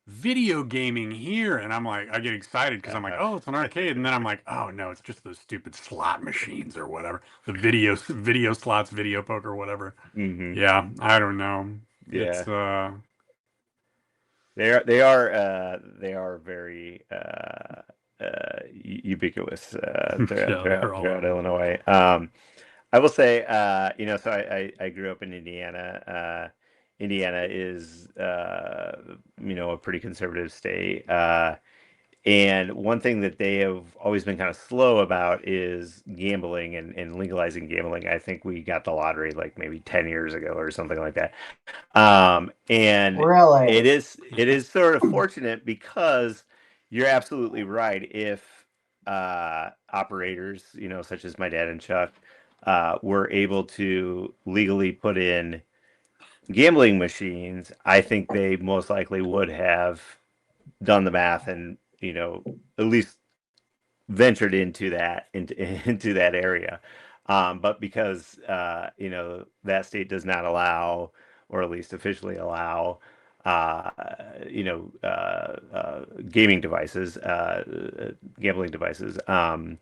video gaming here, and I'm like, I get excited because I'm like, oh, it's an arcade, and then I'm like, oh no, it's just those stupid slot machines or whatever, the video slots, video poker, whatever. Yeah, I don't know. Yeah. It's they are very ubiquitous throughout Illinois. I will say, you know, so I grew up in Indiana. Indiana is, you know, a pretty conservative state. And one thing that they have always been kind of slow about is gambling and legalizing gambling. I think we got the lottery like maybe 10 years ago or something like that. And really, it is sort of fortunate because you're absolutely right. If operators, you know, such as my dad and Chuck, were able to legally put in gambling machines, I think they most likely would have done the math and, you know, at least ventured into that area. But because you know, that state does not allow, or at least officially allow, you know, gaming devices, gambling devices, that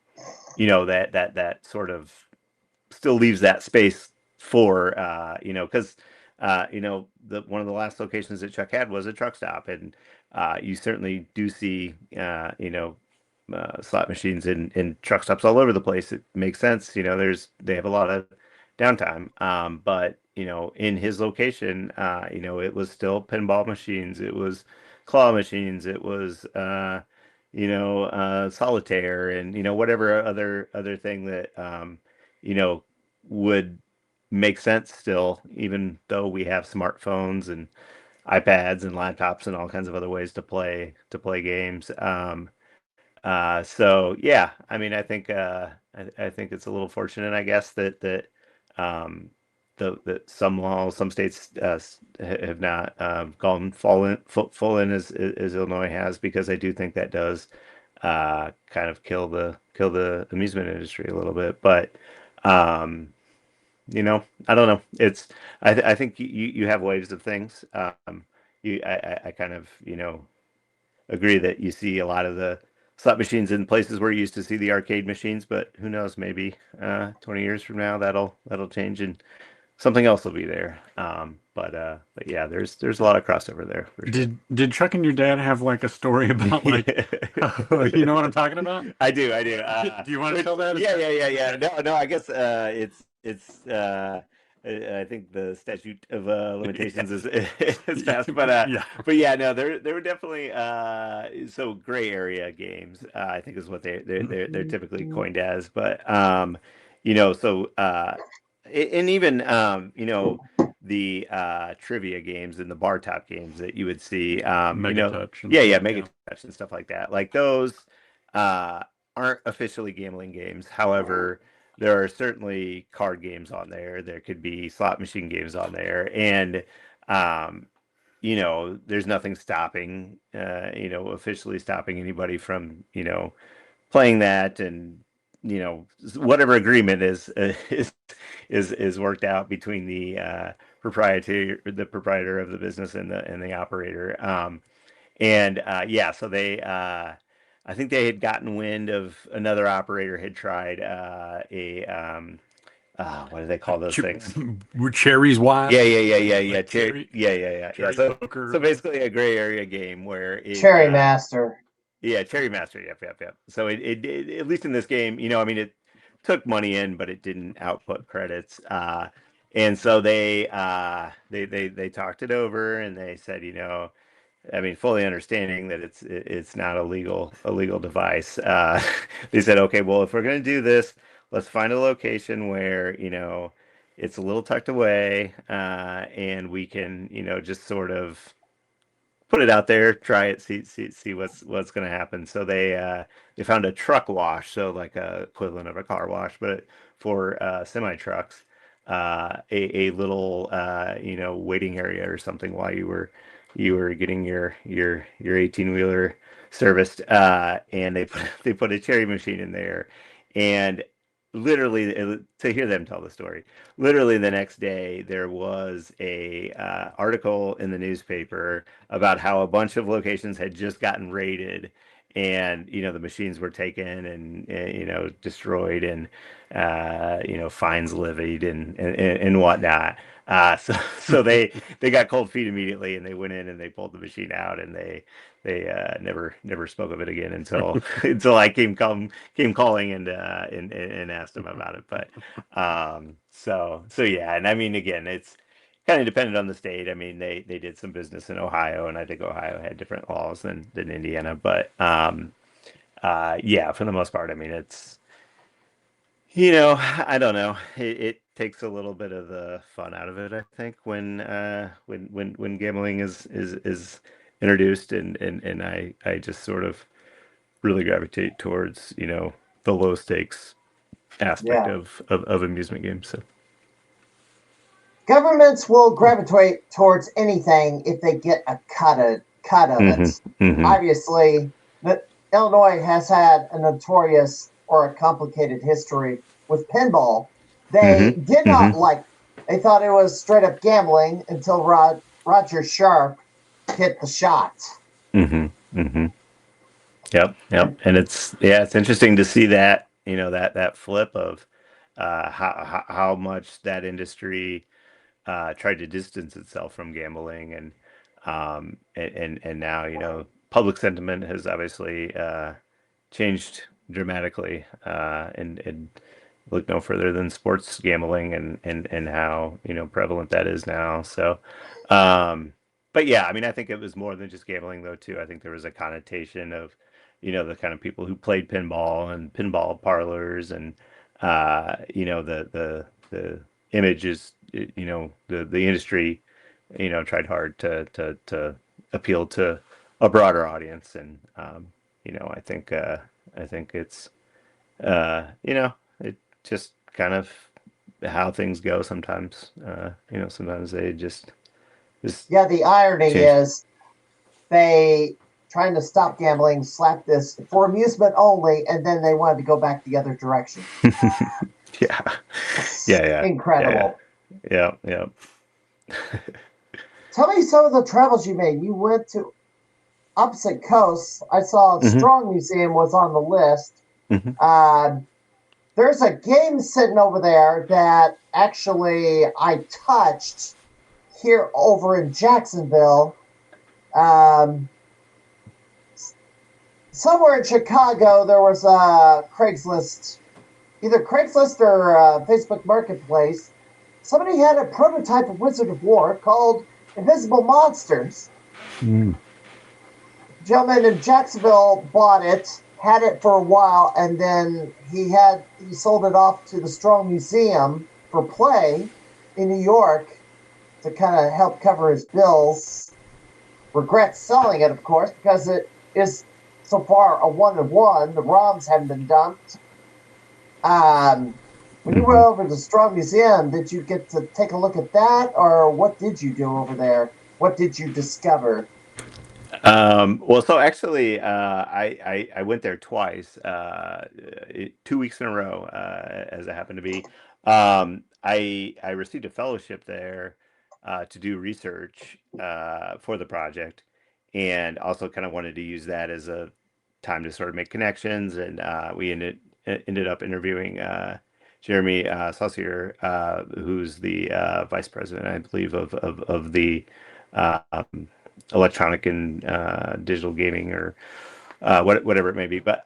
sort of still leaves that space for, because, one of the last locations that Chuck had was a truck stop, and you certainly do see, slot machines in truck stops all over the place. It makes sense. They have a lot of downtime. But in his location, it was still pinball machines. It was claw machines. It was, solitaire, and whatever other thing that would make sense still, even though we have smartphones and iPads and laptops and all kinds of other ways to play games. So yeah, I mean, I think it's a little fortunate, I guess, that that some states have not gone full in as Illinois has, because I do think that does kind of kill the amusement industry a little bit. But I don't know. I think you have waves of things. I kind of agree that you see a lot of the slot machines in places where you used to see the arcade machines, but who knows, maybe 20 years from now that'll change and something else will be there. But yeah, there's a lot of crossover there. For sure. Did Chuck and your dad have like a story about like, you know what I'm talking about? I do. Do you want to tell that? Yeah. No, I guess it's I think the statute of limitations is passed, but yeah, no, there were definitely so gray area games, I think is what they're typically coined as, but so and even the trivia games and the bar top games that you would see, Mega Touch Mega Touch and stuff like that, like those aren't officially gambling games. However, there are certainly card games on there. There could be slot machine games on there, and there's nothing stopping, officially stopping anybody from, playing that, and whatever agreement is worked out between the proprietor of the business and the operator. So they. I think they had gotten wind of another operator had tried what do they call those things? Cherries Wild? Yeah. Cherry. So basically a gray area game where Cherry Master. Yeah, Cherry Master. Yep. So it at least in this game, it took money in, but it didn't output credits. And so they talked it over, and they said, fully understanding that it's not a legal device. They said, okay, well, if we're going to do this, let's find a location where, it's a little tucked away, and we can, just sort of put it out there, try it, see what's going to happen. So they found a truck wash, so like a equivalent of a car wash, but for semi trucks, a little waiting area or something while you were getting your 18-wheeler serviced, and they put a cherry machine in there, and literally, to hear them tell the story, literally the next day there was a article in the newspaper about how a bunch of locations had just gotten raided, and the machines were taken and destroyed, and fines levied and whatnot. So they got cold feet immediately, and they went in and they pulled the machine out, and they never spoke of it again until I came calling and asked them about it. But so yeah, and I mean, again, it's kind of dependent on the state. I mean, they did some business in Ohio, and I think Ohio had different laws than Indiana. But yeah, for the most part, I mean, it's I don't know. It takes a little bit of the fun out of it, I think, when gambling is introduced, and I just sort of really gravitate towards the low stakes aspect of amusement games. So governments will gravitate towards anything if they get a cut of it. Mm-hmm. Obviously, Illinois has had a notorious or a complicated history with pinball. They did not like. They thought it was straight up gambling until Roger Sharp hit the shot. Yep. And it's interesting to see that, that flip of how much that industry tried to distance itself from gambling, and now, public sentiment has obviously changed dramatically, and look no further than sports gambling, and how, prevalent that is now. So, but yeah, I mean, I think it was more than just gambling though too. I think there was a connotation of, the kind of people who played pinball and pinball parlors, and the images, the industry, tried hard to appeal to a broader audience. And I think it's it just kind of how things go sometimes. Sometimes they just Yeah, the irony change. is they trying to stop gambling, slap this for amusement only, and then they wanted to go back the other direction. Yeah. Incredible. Yeah. Tell me some of the travels you made. You went to opposite coasts. I saw Strong Museum was on the list. There's a game sitting over there that actually I touched here over in Jacksonville. Somewhere in Chicago, there was a Craigslist, either Craigslist or Facebook Marketplace. Somebody had a prototype of Wizard of War called Invisible Monsters. Gentleman in Jacksonville bought it, had it for a while, and then he sold it off to the Strong Museum for play in New York to kind of help cover his bills. Regrets selling it, of course, because it is so far a 1-of-1. The ROMs haven't been dumped. When you went over to the Strong Museum, did you get to take a look at that, or what did you do over there? What did you discover? Well, so actually, I went there twice, 2 weeks in a row, as it happened to be. I received a fellowship there to do research for the project, and also kind of wanted to use that as a time to sort of make connections. And we ended up interviewing Jeremy Saucier, who's the vice president, I believe, of the electronic and digital gaming, or whatever it may be. But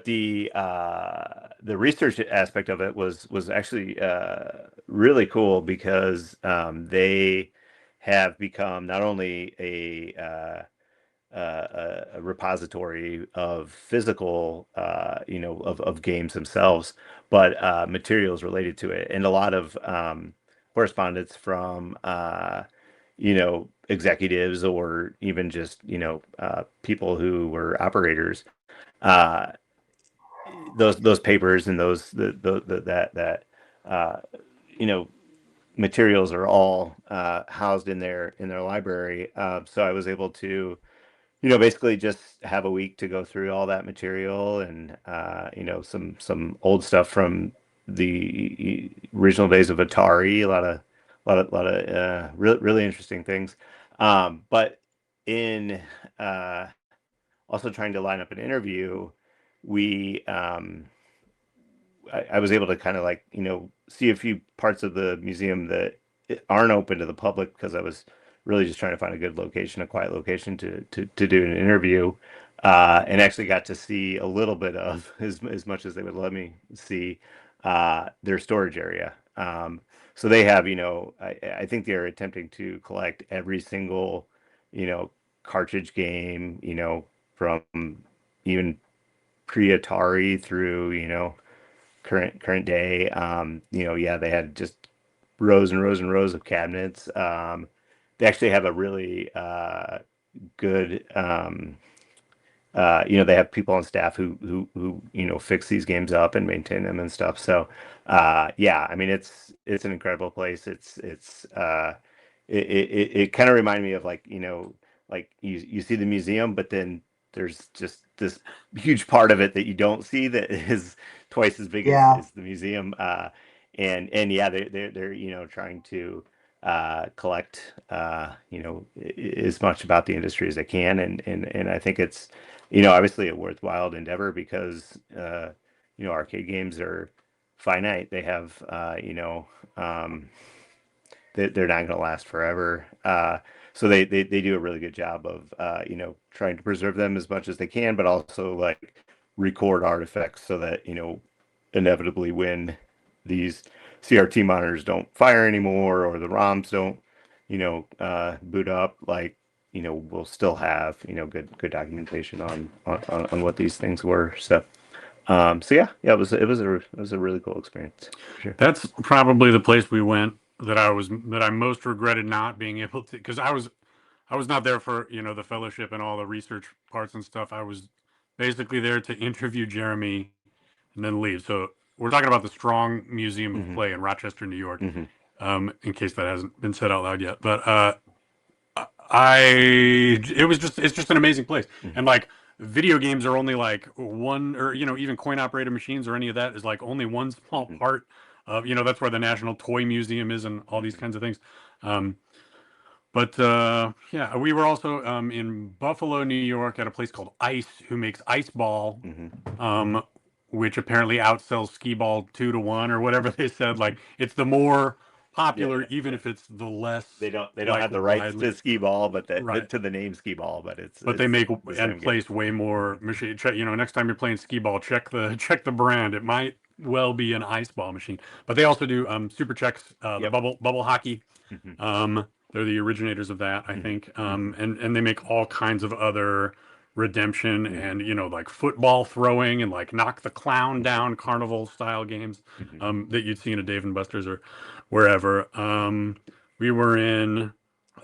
the research aspect of it was actually really cool, because they have become not only a repository of physical, of games themselves, but materials related to it, and a lot of correspondence from executives, or even just people who were operators. Those papers and that materials are all housed in their library. So I was able to basically just have a week to go through all that material, and some old stuff from the original days of Atari, a lot of really interesting things. But in also trying to line up an interview, we I was able to kind of see a few parts of the museum that aren't open to the public, because I was really just trying to find a good location, a quiet location to do an interview, and actually got to see a little bit of, as much as they would let me see, their storage area. So they have, I think they're attempting to collect every single, cartridge game, from even pre-Atari through, current day. Yeah, they had just rows and rows and rows of cabinets. They actually have a really good, they have people on staff who fix these games up and maintain them and stuff. So yeah, I mean, it's an incredible place. It kind of reminded me of, like you see the museum, but then there's just this huge part of it that you don't see, that is twice as big as the museum. And yeah, they're trying to collect, as much about the industry as I can, and I think it's, obviously a worthwhile endeavor because arcade games are finite. They have, they're not going to last forever. So they do a really good job of, trying to preserve them as much as they can, but also like record artifacts so that, inevitably when these CRT monitors don't fire anymore or the ROMs don't, boot up, like, we'll still have, good documentation on what these things were. So, it was a really cool experience. For sure. That's probably the place we went that I most regretted not being able to, because I was not there for the fellowship and all the research parts and stuff. I was basically there to interview Jeremy and then leave. So we're talking about the Strong Museum of Play in Rochester, New York, in case that hasn't been said out loud yet. But it's just an amazing place. And like video games are only like one, or even coin operated machines or any of that is like only one small part of, that's where the National Toy Museum is and all these kinds of things. But we were also in Buffalo, New York, at a place called Ice, who makes Ice Ball, which apparently outsells Skee Ball 2-1 or whatever they said. Like, it's the more popular, even if it's the less. They don't have the rights to Skee Ball, but to the name Skee Ball, but they make and place way more machine. Next time you're playing Skee Ball, check the brand. It might well be an Ice Ball machine, but they also do Super Checks, the bubble hockey. They're the originators of that, I think. And they make all kinds of other redemption and, like football throwing and like knock the clown down carnival style games that you'd see in a Dave and Buster's or wherever. We were in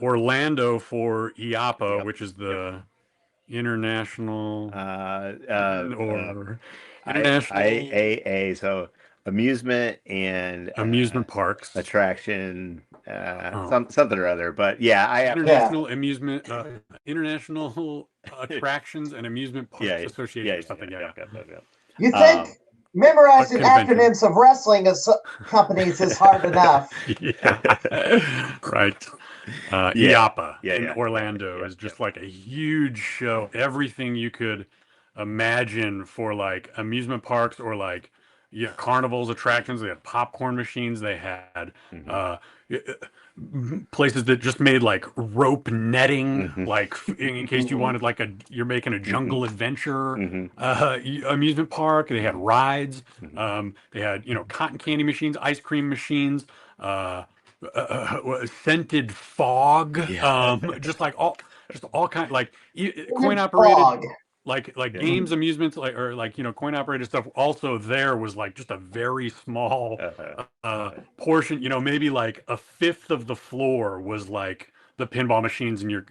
Orlando for IAAPA, which is the International IAA, so amusement and amusement parks attraction, something or other. But yeah, International Amusement, International Attractions and Amusement Parks Association, or something. You think memorizing acronyms of wrestling companies is hard enough? Right. IAAPA in Orlando is just like a huge show. Everything you could imagine for like amusement parks or like carnivals, attractions. They had popcorn machines. They had places that just made like rope netting, like in case you wanted like you're making a jungle adventure amusement park. They had rides. They had cotton candy machines, ice cream machines, scented fog, just all kind, like coin operated. Like games, amusements, coin operated stuff. Also, there was like just a very small portion. Maybe like a fifth of the floor was like the pinball machines and your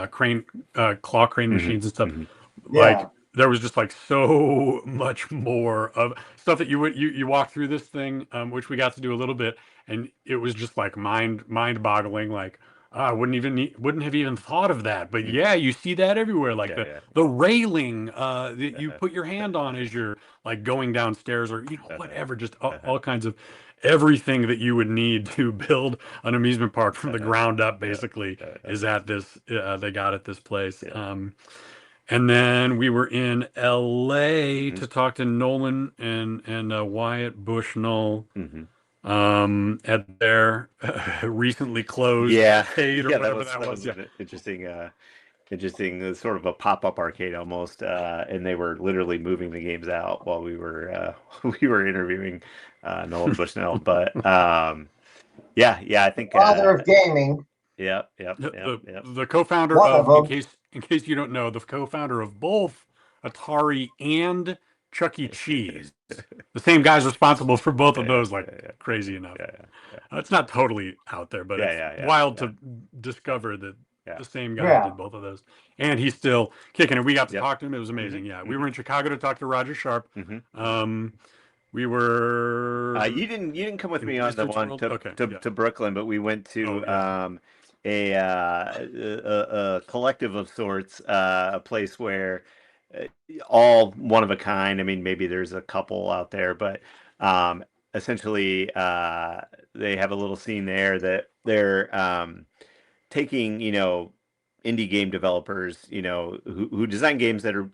crane, claw crane machines and stuff. Like there was just like so much more of stuff that you walk through this thing, which we got to do a little bit, and it was just like mind boggling. Like, I wouldn't have even thought of that, but yeah, you see that everywhere. Like the railing that you put your hand on as you're like going downstairs, or whatever, just all kinds of everything that you would need to build an amusement park from the ground up. Basically, is at this. They got at this place. And then we were in LA to talk to Nolan and Wyatt Bushnell. At their recently closed arcade, or whatever that was. Interesting, sort of a pop-up arcade almost, and they were literally moving the games out while we were interviewing Nolan Bushnell. But I think father of gaming. The co-founder of, in case you don't know, the co-founder of both Atari and Chuck E. Cheese. The same guy's responsible for both of those, crazy enough. It's not totally out there, but it's wild to discover that the same guy did both of those. And he's still kicking it. We got to talk to him. It was amazing. We were in Chicago to talk to Roger Sharp. We were... you didn't come with me on the one to Brooklyn, but we went to a collective of sorts, a place where all one of a kind. I mean, maybe there's a couple out there, but essentially they have a little scene there that they're taking, indie game developers, who design games that are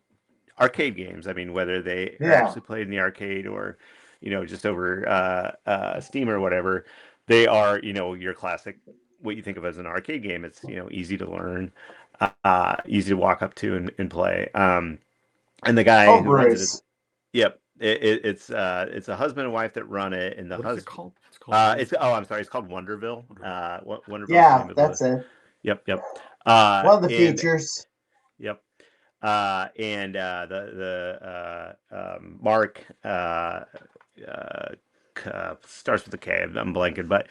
arcade games. I mean, whether they are actually played in the arcade or, just over Steam or whatever, they are, your classic, what you think of as an arcade game. It's, easy to learn, easy to walk up to and play. And the guy who runs it is, yep, it's a husband and wife that run it, and the husband. What is it called? It's called. I'm sorry. It's called Wonderville. Wonderville. Yeah, that's it. Yep. One of the features. Yep. And Mark starts with a K. I'm blanking, but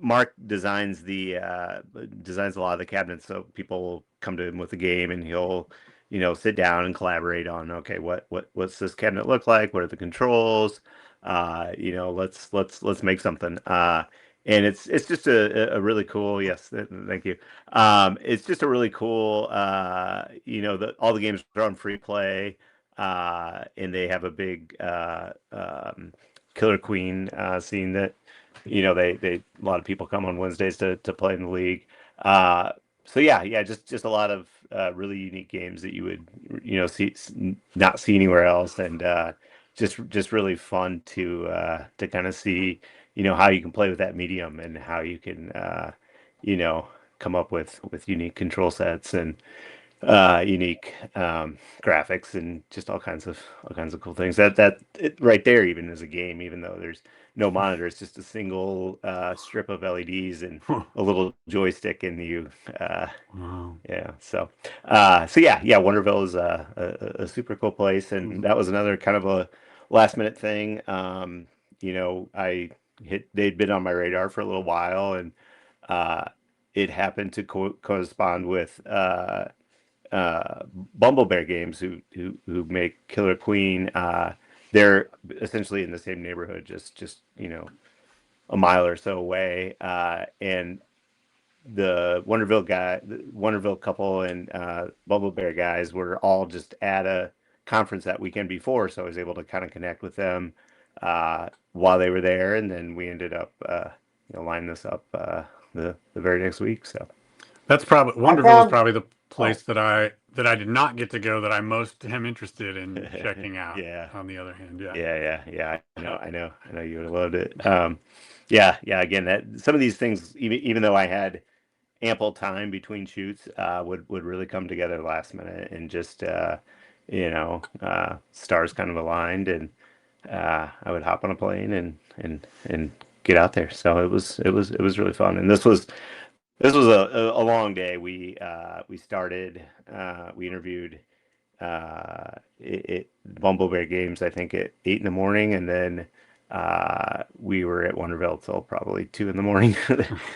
Mark designs designs a lot of the cabinets, so people will come to him with a game, and he'll sit down and collaborate on, okay, what's this cabinet look like? What are the controls? Let's make something. And it's just a really cool, yes, thank you. It's just a really cool, all the games are on free play, and they have a big Killer Queen scene that, they a lot of people come on Wednesdays to play in the league. So yeah, just a lot of really unique games that you would, not see anywhere else, and just really fun to kind of see, how you can play with that medium and how you can, come up with unique control sets and unique graphics and just all kinds of cool things. That right there even is a game, even though there's no monitor. It's just a single strip of LEDs and a little joystick, and you yeah. So yeah, Wonderville is a super cool place, and that was another kind of a last minute thing. They'd been on my radar for a little while, and it happened to correspond with Bumble Bear Games, who make Killer Queen. They're essentially in the same neighborhood, just a mile or so away. And the Wonderville couple and Bumble Bear guys were all just at a conference that weekend before, so I was able to kind of connect with them while they were there, and then we ended up lining this up the very next week. So that's probably Wonderville is probably the place that I did not get to go that I most am interested in checking out. Yeah. On the other hand, yeah. I know you would have loved it. Yeah. Again, that some of these things, even though I had ample time between shoots, would really come together last minute, and just stars kind of aligned, and I would hop on a plane and get out there. So it was really fun, and this was a long day. We started, we interviewed Bumble Bear Games, I think at 8 a.m, and then we were at Wonderville till probably 2 a.m.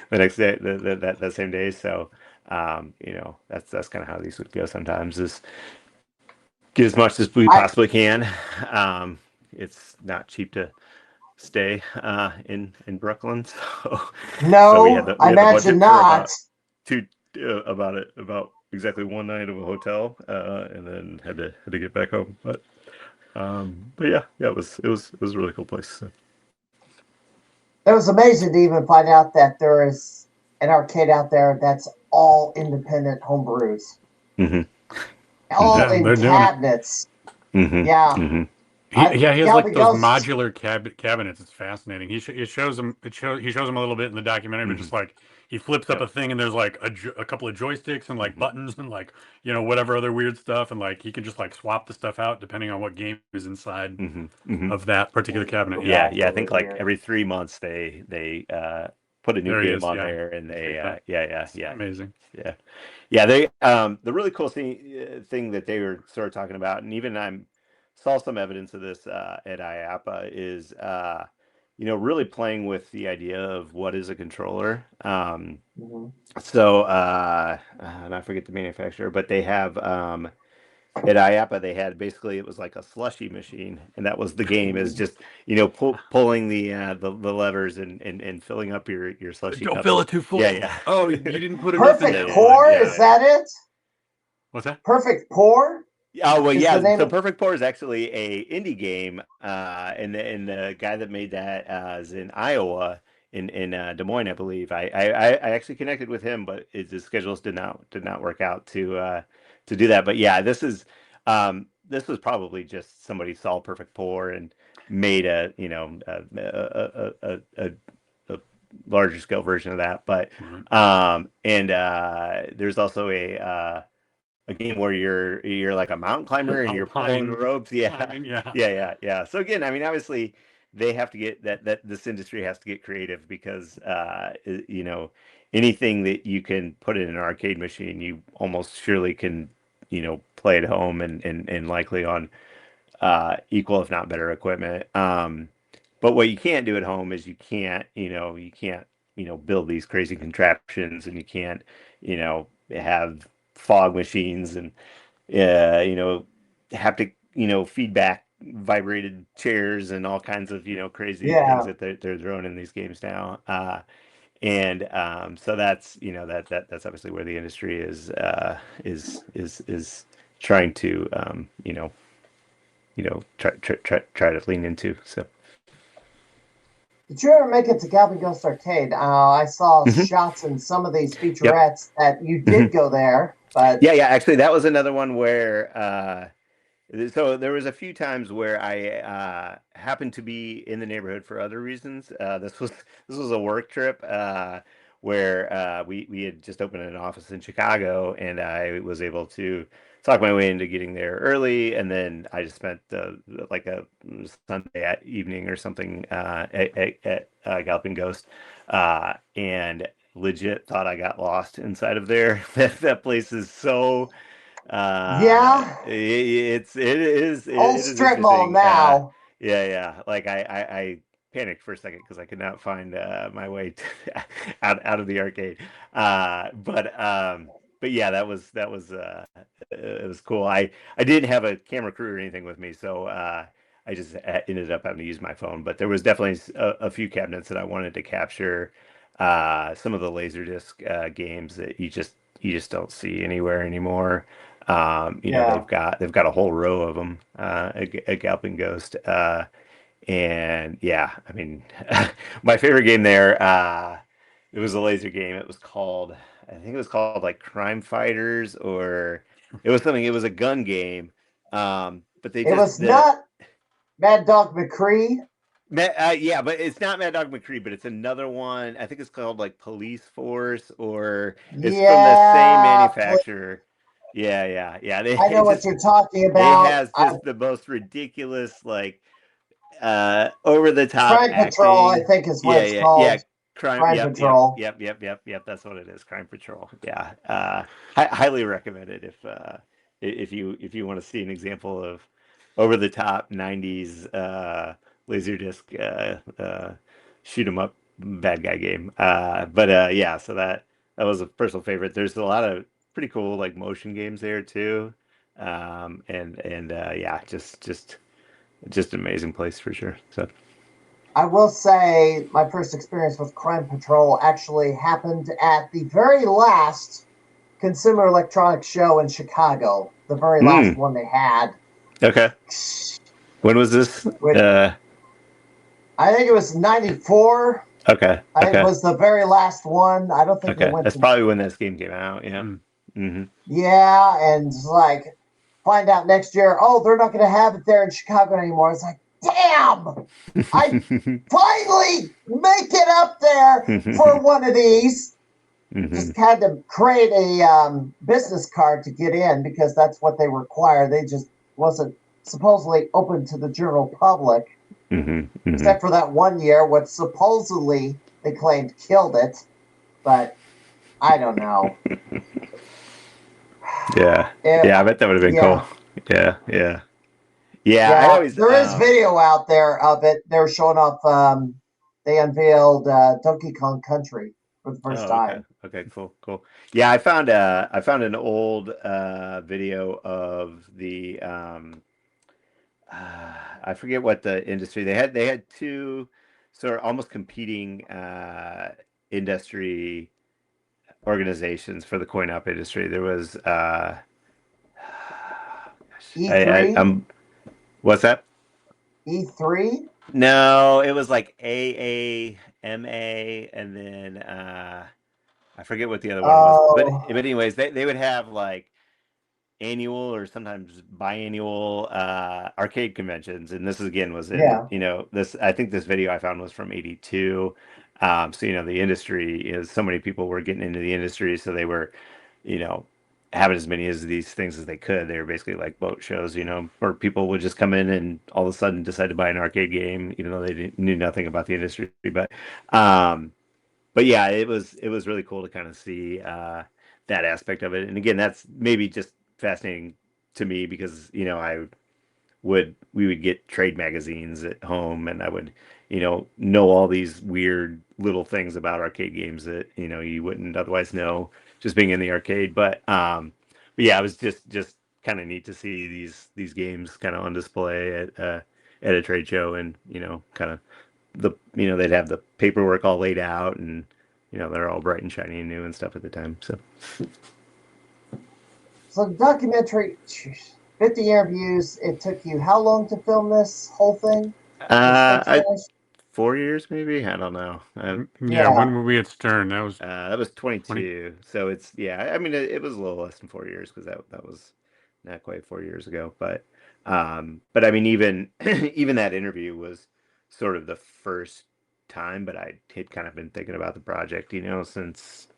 the next day, that same day. So that's kind of how these would go sometimes, is get as much as we possibly can. It's not cheap to stay in Brooklyn, so no, we had I imagine not. About exactly one night of a hotel, and then had to get back home. But yeah, it was a really cool place. So. It was amazing to even find out that there is an arcade out there that's all independent homebrews. Mm-hmm. All in cabinets. Mm-hmm. Yeah. Mm-hmm. He has like those modular cabinets. It's fascinating. He shows them a little bit in the documentary, but just like he flips up a thing and there's like a couple of joysticks and like buttons and like whatever other weird stuff, and like he can just like swap the stuff out depending on what game is inside of that particular cabinet. Yeah. I think like every 3 months they put a new game on there, and they yeah. Amazing. Yeah. They the really cool thing that they were sort of talking about, and even I saw some evidence of this at IAPA, is really playing with the idea of what is a controller. So and I forget the manufacturer, but they have at IAPA they had basically, it was like a slushy machine, and that was the game, is just pulling the levers and filling up your slushy. Don't fill it too full. Yeah. Oh, you didn't put enough in Perfect pour? Is that it? What's that? Perfect pour? Oh well, Is yeah. the name So of- Perfect Pour is actually a indie game, and the guy that made that is in Iowa, in Des Moines, I believe. I actually connected with him, but his schedules did not work out to do that. But yeah, this was probably just somebody saw Perfect Pour and made a a larger scale version of that. But there's also a game where you're like a mountain climber and you're pulling Alpine ropes. Yeah. climbing, yeah. Yeah. So again, I mean, obviously they have to get that this industry has to get creative because anything that you can put in an arcade machine, you almost surely can, play at home and likely on equal if not better equipment. But what you can't do at home is you can't build these crazy contraptions, and you can't, have fog machines and haptic, feedback vibrated chairs and all kinds of, crazy things Yeah. that they're throwing in these games now. And so that's, that's obviously where the industry is trying to, try to lean into. So. Did you ever make it to Galvin Ghost Arcade? I saw Mhm. shots in some of these Yep. featurettes that you did go there, but Yeah. Actually, that was another one where so there was a few times where I happened to be in the neighborhood for other reasons. This was a work trip where we had just opened an office in Chicago, and I was able to talk my way into getting there early, and then I just spent like a Sunday evening or something at Galloping Ghost, and legit thought I got lost inside of there. That place is so yeah, it old is strip mall interesting. now. Yeah. Like I panicked for a second because I could not find my way out of the arcade. But yeah, that was it was cool. I didn't have a camera crew or anything with me, so I just ended up having to use my phone. But there was definitely a few cabinets that I wanted to capture. Some of the Laserdisc games that you just don't see anywhere anymore. Yeah. They've got a whole row of them at Galloping Ghost. And yeah, I mean, my favorite game there, it was a laser game. I think it was called like Crime Fighters, or it was a gun game. But they It just was not Mad Dog McCree. yeah, but it's not Mad Dog McCree, but it's another one. I think it's called like Police Force, or it's from the same manufacturer. Yeah. I know what you're talking It about. has just the most ridiculous, like over the top Crime Patrol, I acting. think, is what it's Yeah. called. Crime. Crime Yep. Patrol. Yep. That's what it is. Crime Patrol. Yeah. Highly recommend it if you want to see an example of over the top '90s laserdisc shoot 'em up bad guy game. But yeah, so that was a personal favorite. There's a lot of pretty cool like motion games there too. And yeah, just an amazing place for sure. So I will say my first experience with Crime Patrol actually happened at the very last Consumer Electronics Show in Chicago, the very last one they had. okay. When was this? I think it was 94. Okay. I think it was the very last one. I don't think they Okay. went That's to. probably when this game came out. Yeah. Mm-hmm. Yeah, and like find out next year, oh, they're not going to have it there in Chicago anymore. It's like, damn! I finally make it up there for one of these. Just had to create a business card to get in because that's what they require. They just wasn't supposedly open to the general public, except for that one year, what supposedly they claimed killed it, but I don't know. Yeah. I bet that would have been cool. Yeah. I always there is video out there of it. They're showing off. They unveiled Donkey Kong Country for the first time. Okay, cool. Yeah, I found an old video of the I forget what the industry they had two sort of almost competing industry organizations for the coin op industry. There was E3? I'm. What's that? E3? No, it was like AAMA, and then I forget what the other one was. But anyways, they would have like annual or sometimes biannual arcade conventions, and this again was in this. I think this video I found was from '82. So the industry is so many people were getting into the industry, so they were you know having as many of these things as they could. They were basically like boat shows, where people would just come in and all of a sudden decide to buy an arcade game, even though they knew nothing about the industry. But yeah, it was really cool to kind of see that aspect of it. And again, that's maybe just fascinating to me because we would get trade magazines at home, and I would know all these weird little things about arcade games that you wouldn't otherwise know just being in the arcade. But yeah, it was just kind of neat to see these games kind of on display at a trade show, and kind of they'd have the paperwork all laid out, and they're all bright and shiny and new and stuff at the time. So the documentary, 50 interviews. It took you how long to film this whole thing? 4 years maybe. I don't know. Yeah, when were we at Stern? That was 22. So it's I mean it was a little less than 4 years because that was not quite 4 years ago. But I mean even even that interview was sort of the first time, but I had kind of been thinking about the project, since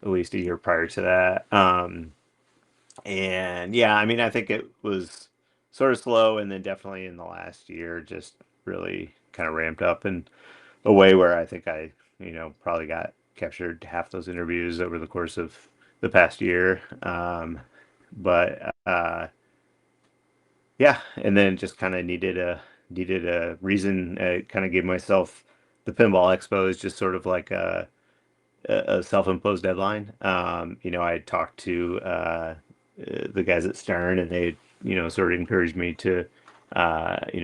at least a year prior to that. And yeah, I mean, I think it was sort of slow, and then definitely in the last year, just really kind of ramped up in a way where I think I, probably got captured half those interviews over the course of the past year. But yeah, and then just kind of needed a reason. Kind of gave myself the Pinball Expo is just sort of like a self-imposed deadline. I had talked to the guys at Stern, and they sort of encouraged me to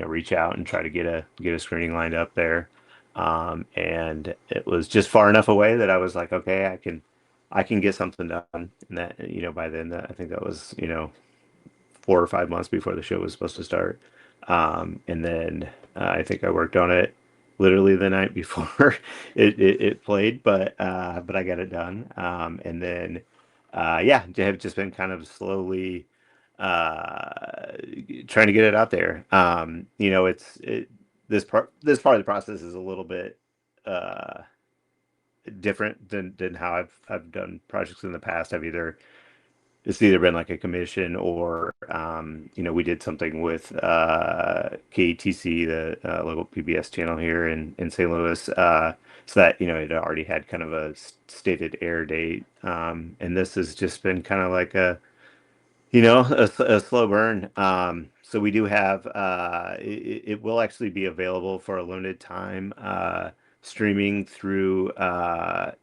reach out and try to get a screening lined up there. And it was just far enough away that I was like, okay, I can get something done. And that by then I think that was 4 or 5 months before the show was supposed to start. And then I think I worked on it literally the night before it played, but I got it done. And then have just been kind of slowly trying to get it out there. This part of the process is a little bit different than how I've done projects in the past. It's either been like a commission or we did something with KTC, the local PBS channel here in St. Louis, so that it already had kind of a stated air date, and this has just been kind of like a slow burn. So we do have it will actually be available for a limited time streaming through a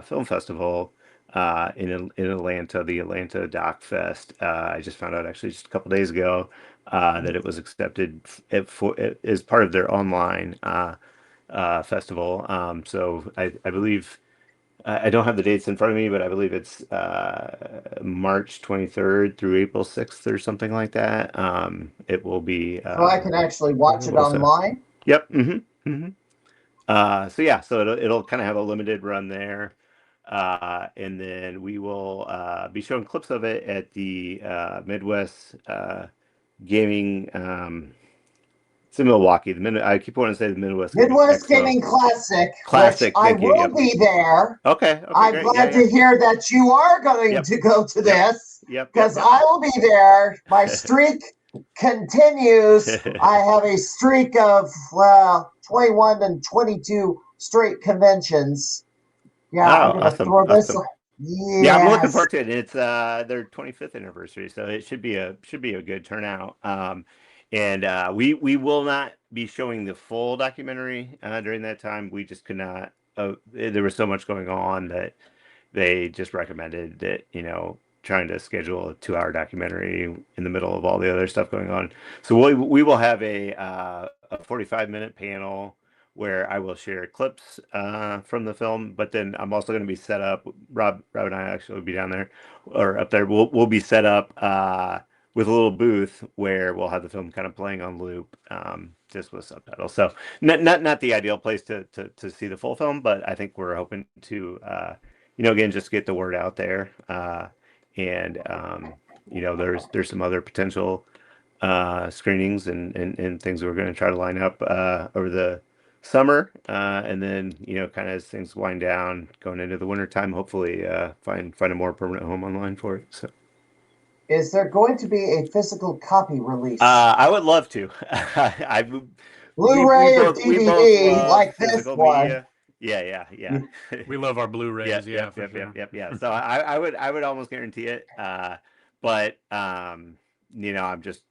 film festival in Atlanta, the Atlanta Doc Fest. I just found out actually just a couple days ago that it was accepted as part of their online festival. So I believe I don't have the dates in front of me, but I believe it's March 23rd through April 6th or something like that. It will be. So I can actually watch it online? Yep. So yeah, so it'll kind of have a limited run there. And then we will be showing clips of it at the Midwest Gaming. It's in Milwaukee. I keep wanting to say the Midwest Midwest Gaming Classic. I will be there. Okay. I'm glad to hear that you are going to go to this. Because I will be there. My streak continues. I have a streak of 21 and 22 straight conventions. Yeah, I'm gonna throw this. Yes. Yeah, I'm looking forward to it. It's their 25th anniversary, so it should be a good turnout. And we will not be showing the full documentary during that time. We just could not. There was so much going on that they just recommended that trying to schedule a 2-hour documentary in the middle of all the other stuff going on. So we will have a 45-minute panel where I will share clips from the film, but then I'm also going to be set up. Rob and I actually will be down there or up there. We'll be set up with a little booth where we'll have the film kind of playing on loop, just with subtitles. So not the ideal place to see the full film, but I think we're hoping to again just get the word out there. And there's some other potential screenings and things we're going to try to line up over the summer, and then kind of as things wind down going into the winter time, hopefully find a more permanent home online for it. So is there going to be a physical copy release? I would love to. Blu-ray or we both DVD love like this physical one. media. Yeah. We love our Blu-rays. Yeah. So I would almost guarantee it. But I'm just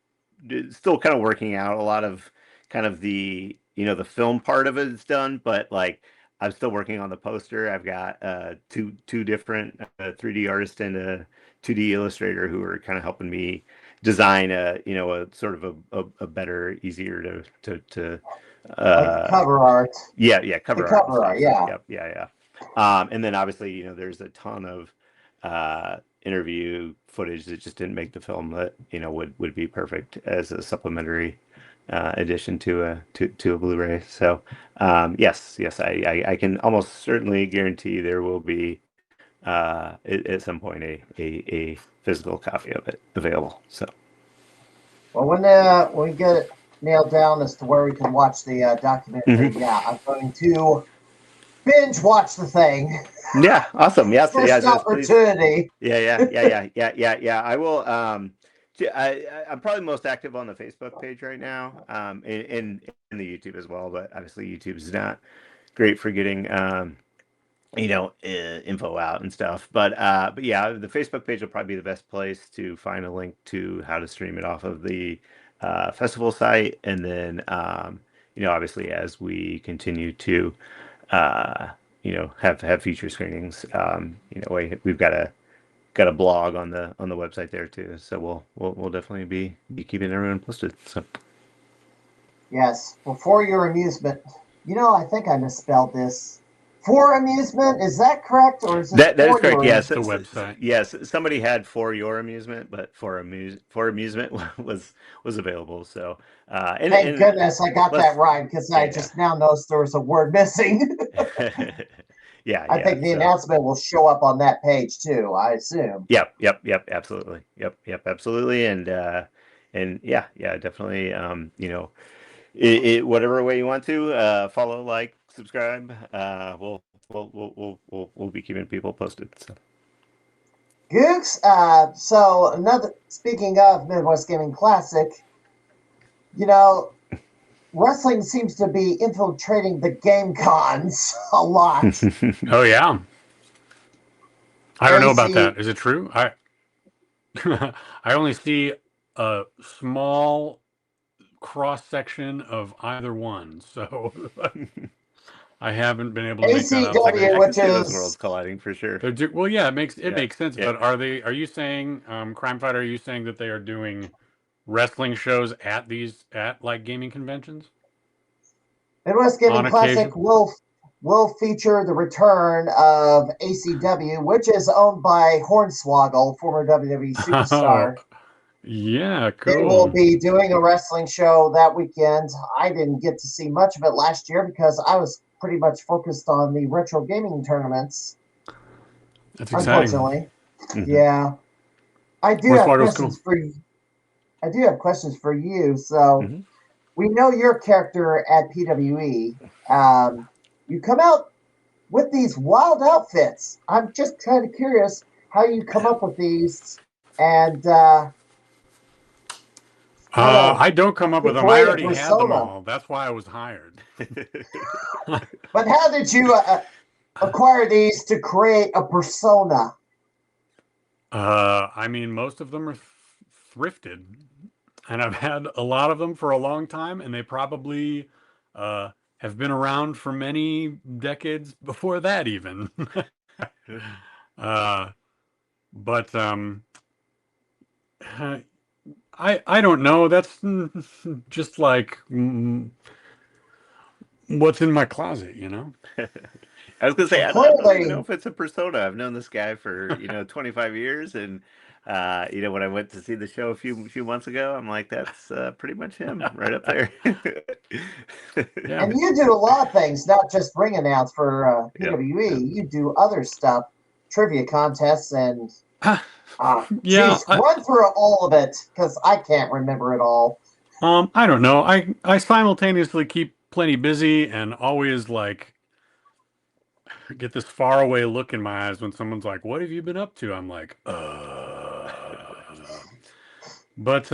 still kind of working out a lot of kind of the the film part of it is done, but like I'm still working on the poster. I've got two different 3D artists and a 2D illustrator who are kind of helping me design a sort of a better, easier to like cover art. Yeah, cover art. Cover art, yeah. Yeah. And then obviously, there's a ton of interview footage that just didn't make the film that would be perfect as a supplementary addition to a Blu-ray. So yes, I can almost certainly guarantee there will be at some point a physical copy of it available. So well, when we get it nailed down as to where we can watch the documentary, yeah, I'm going to binge watch the thing. Yeah, awesome. Yes, First opportunity. Yeah. I will. I'm probably most active on the Facebook page right now, and in the YouTube as well. But obviously, YouTube is not great for getting info out and stuff. But yeah, the Facebook page will probably be the best place to find a link to how to stream it off of the festival site, and then obviously as we continue to have future screenings, we've got a blog on the website there too, so we'll definitely be keeping everyone posted. So yes, before your amusement, I think I misspelled this. For amusement, is that correct, or is it that is correct? Yes, the website. Yes, somebody had for your amusement, but for amusement was available. So thank goodness I got that right, because I just now noticed there was a word missing. I think the announcement will show up on that page too, I assume. Yep, absolutely. Yep, absolutely. And yeah, definitely. Whatever way you want to follow, like, subscribe. We'll be keeping people posted. So. Googz. So speaking of Midwest Gaming Classic, wrestling seems to be infiltrating the game cons a lot. Oh yeah. I don't know about that. Is it true? I only see a small cross section of either one, so I haven't been able to make that out. ACW, which is those worlds colliding for sure. Well, yeah, it makes sense. Yeah. But are you saying, Crime Fighter? Are you saying that they are doing wrestling shows at like gaming conventions? Midwest Gaming Classic will feature the return of ACW, which is owned by Hornswoggle, former WWE superstar. Yeah, cool. They will be doing a wrestling show that weekend. I didn't get to see much of it last year because I was pretty much focused on the retro gaming tournaments. That's exciting. Unfortunately. Mm-hmm. Yeah. I do have questions for you. So we know your character at PWE. You come out with these wild outfits. I'm just kind of curious how you come up with these, and I don't come up with them. I already had them all. That's why I was hired. But how did you acquire these to create a persona? I mean, most of them are thrifted, and I've had a lot of them for a long time, and they probably have been around for many decades before that even. But I don't know. That's just like what's in my closet, I was gonna say I don't even know if it's a persona. I've known this guy for 25 years, and When I went to see the show a few months ago, I'm like, that's pretty much him right up there. And you do a lot of things, not just ring announce for PWE. You do other stuff, trivia contests, and Yeah, run through all of it because I can't remember it all. I don't know. I simultaneously keep plenty busy and always like get this faraway look in my eyes when someone's like, "What have you been up to?" I'm like, But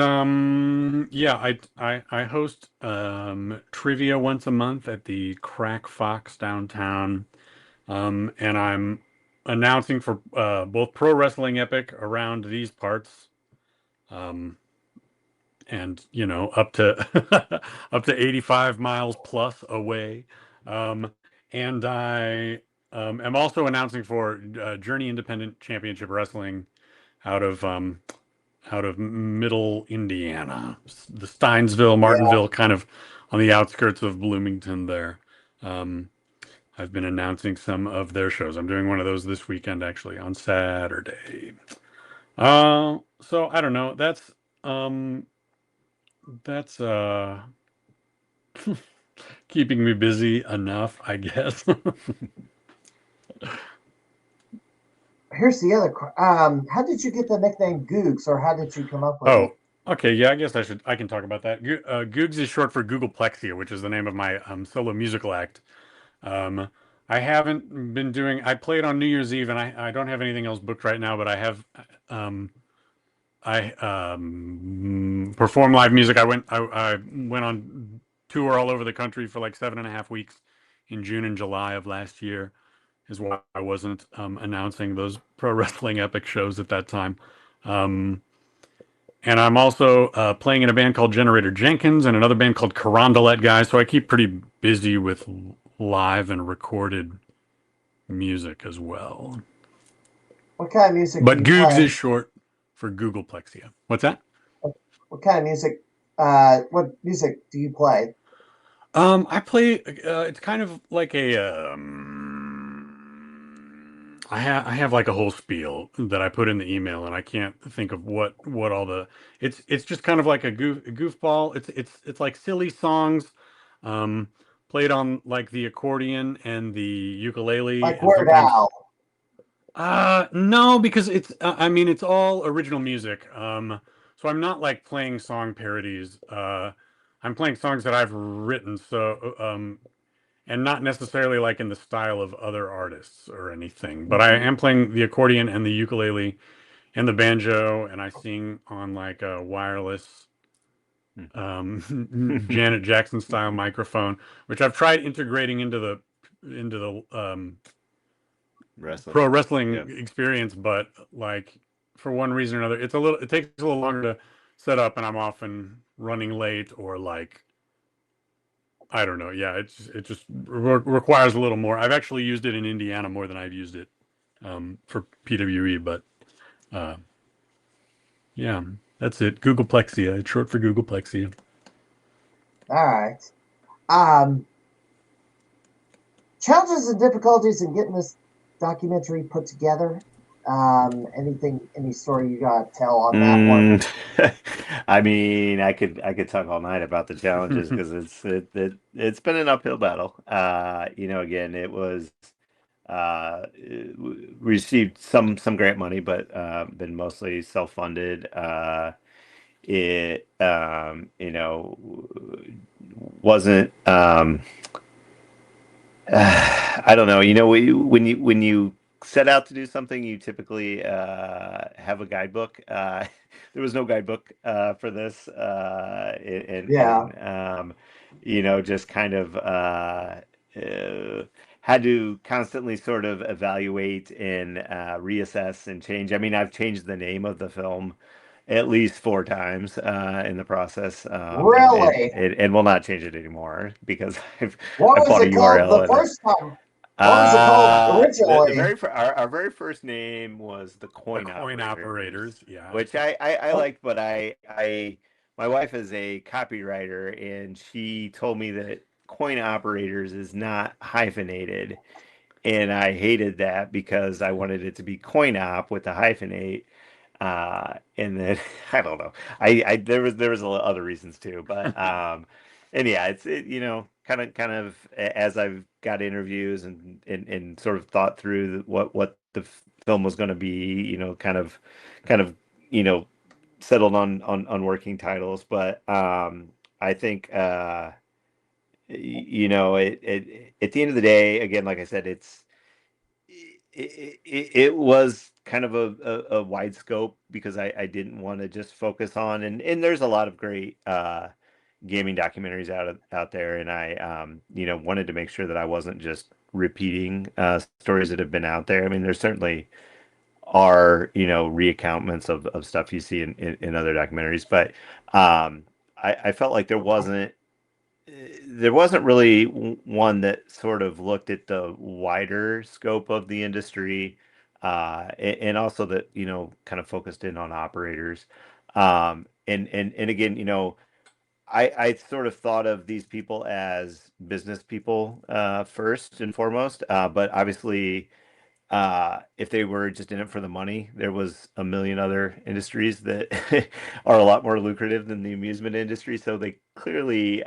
yeah, I host trivia once a month at the Crack Fox downtown, and I'm announcing for both Pro Wrestling Epic around these parts, and up to up to 85 miles plus away, and I am also announcing for Journey Independent Championship Wrestling out of Middle Indiana, the Steinsville, Martinville, kind of on the outskirts of Bloomington there. I've been announcing some of their shows. I'm doing one of those this weekend, actually, on Saturday. So I don't know. That's keeping me busy enough, I guess. Here's the other. How did you get the nickname Googz, or how did you come up with it? Okay. Yeah, I guess I can talk about that. Googz is short for Googleplexia, which is the name of my solo musical act. I haven't been doing. I played on New Year's Eve, and I don't have anything else booked right now. But I have. I perform live music. I went on tour all over the country for like 7.5 weeks in June and July of last year. Is why I wasn't announcing those Pro Wrestling Epic shows at that time. And I'm also playing in a band called Generator Jenkins and another band called Carondelet Guys. So I keep pretty busy with live and recorded music as well. What kind of music? But do you Googz play? is short for Googleplexia. What's that? What kind of music? What music do you play? I play. It's kind of like a. I have like a whole spiel that I put in the email, and I can't think of what all the. It's just kind of like a goofball. It's like silly songs, played on like the accordion and the ukulele. Like and Weird Al. No, because it's. I mean, it's all original music. So I'm not like playing song parodies. I'm playing songs that I've written. So and not necessarily like in the style of other artists or anything, but I am playing the accordion and the ukulele and the banjo, and I sing on like a wireless Janet Jackson style microphone, which I've tried integrating into the pro wrestling experience, but like for one reason or another, it takes a little longer to set up, and I'm often running late or like I don't know. Yeah, it just requires a little more. I've actually used it in Indiana more than I've used it for PWE, but yeah, that's it. Googleplexia. It's short for Googleplexia. All right. Challenges and difficulties in getting this documentary put together. Any story you got to tell on that one? I mean, I could talk all night about the challenges because it's been an uphill battle. Again, it was received some grant money, but been mostly self-funded. It wasn't. I don't know. When you set out to do something, you typically have a guidebook. There was no guidebook for this, just kind of had to constantly sort of evaluate and reassess and change. I mean, I've changed the name of the film at least 4 times in the process. Really? And will not change it anymore because I What was bought a it called URL. the first time? What was it called originally? Our very first name was the Coin Operators. Yeah, which I liked, but my wife is a copywriter, and she told me that Coin Operators is not hyphenated, and I hated that because I wanted it to be Coin Op with the hyphenate. And then I don't know. There was other reasons too, but and yeah, kind of as I've got interviews and sort of thought through what the film was going to be, kind of settled on working titles, but I think at the end of the day, again, like I said, it was kind of a wide scope because I didn't want to just focus on and there's a lot of great gaming documentaries out there, and I wanted to make sure that I wasn't just repeating stories that have been out there. I mean, there certainly are reaccountments of stuff you see in other documentaries, but I felt like there wasn't really one that sort of looked at the wider scope of the industry, and also that kind of focused in on operators. And again, I sort of thought of these people as business people first and foremost, but obviously, if they were just in it for the money, there was a million other industries that are a lot more lucrative than the amusement industry. So they clearly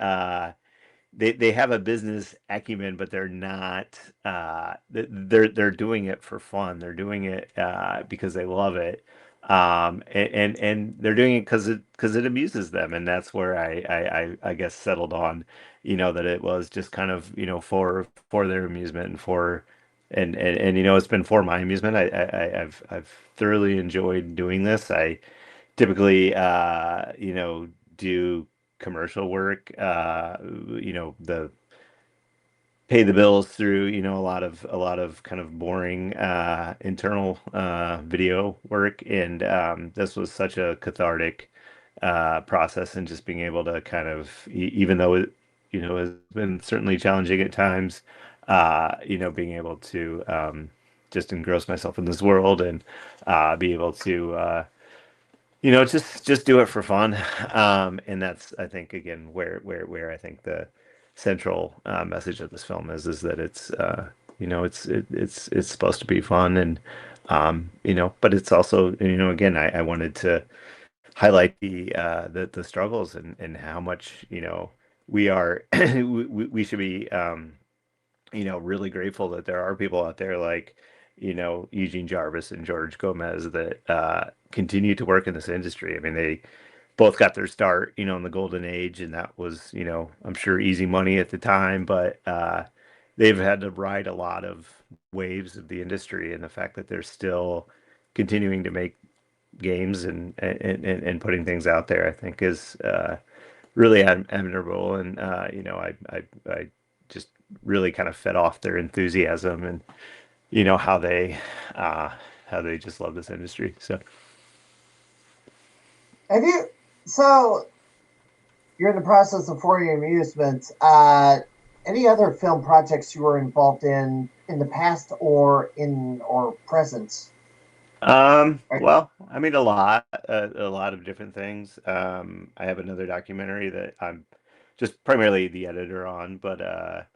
they have a business acumen, but they're not they're doing it for fun. They're doing it because they love it. And they're doing it because it amuses them, and that's where I guess settled on, that it was just kind of, for their amusement and for and it's been for my amusement. I've thoroughly enjoyed doing this. I typically do commercial work, the pay the bills through, a lot of kind of boring internal video work, and this was such a cathartic process, and just being able to kind of, even though it, has been certainly challenging at times, being able to just engross myself in this world and be able to just do it for fun. And that's, I think, again, where I think the central message of this film is that it's supposed to be fun, and but it's also, again, I wanted to highlight the struggles, and how much we are we should be really grateful that there are people out there like, Eugene Jarvis and George Gomez that continue to work in this industry. I mean, they both got their start, in the golden age, and that was, I'm sure, easy money at the time, but they've had to ride a lot of waves of the industry, and the fact that they're still continuing to make games and putting things out there, I think, is really admirable. And I just really kind of fed off their enthusiasm, and how they just love this industry. So Have you? So you're in the process of forming Amusement. Any other film projects you were involved in the past or present? Well, I mean, a lot of different things. I have another documentary that I'm just primarily the editor on, but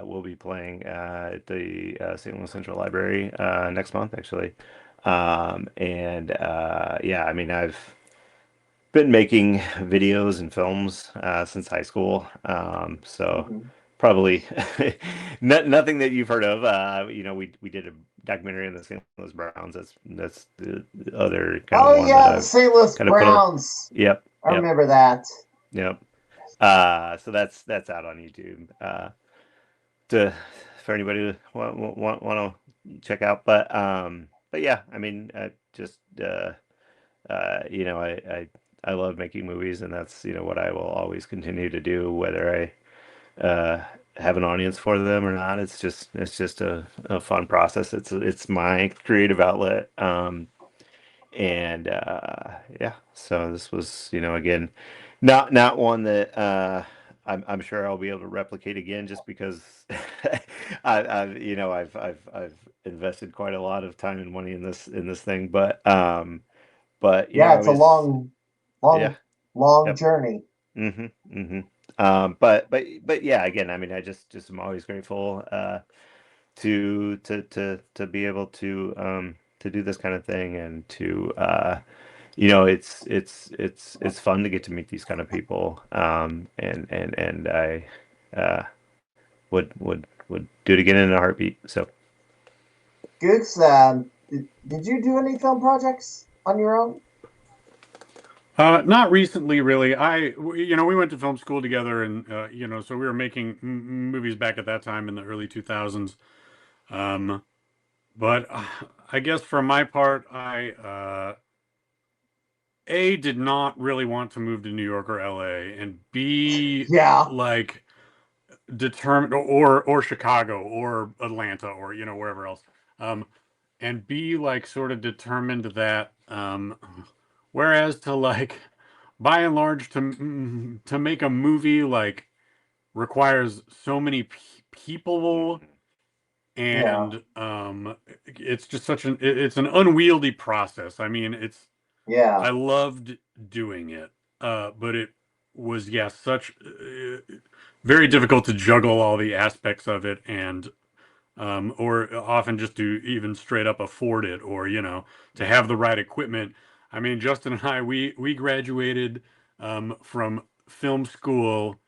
we'll be playing at the St. Louis Central Library next month, actually. And yeah, I mean, I've been making videos and films since high school. So probably nothing that you've heard of. We did a documentary on the St. Louis Browns. That's the other kind of Oh one yeah, that the I've St. Louis kind of put Browns. Yep. I Yep. remember that. Yep. So that's out on YouTube. To For anybody to want to check out. But yeah, I mean, just I love making movies, and that's what I will always continue to do, whether I have an audience for them or not. It's just a fun process. It's my creative outlet. And yeah, so this was, again, not one that I'm sure I'll be able to replicate again, just because I've invested quite a lot of time and money in this thing, but Yeah, I it's a was, long yeah, long yep. journey. But yeah, again, I mean, I just am always grateful to be able to do this kind of thing, and to it's fun to get to meet these kind of people. And I would do it again in a heartbeat. So. Googz, did you do any film projects on your own? Not recently, really. We went to film school together, and so we were making movies back at that time in the early 2000s. But I guess for my part, I did not really want to move to New York or LA, and B, like determined, or Chicago or Atlanta or wherever else. And B, like sort of determined that whereas to like by and large to make a movie like requires so many people, and it's just it's an unwieldy process. I mean, I loved doing it, but it was such very difficult to juggle all the aspects of it, and or often just to even straight up afford it, or to have the right equipment. I mean, Justin and I, we graduated from film school,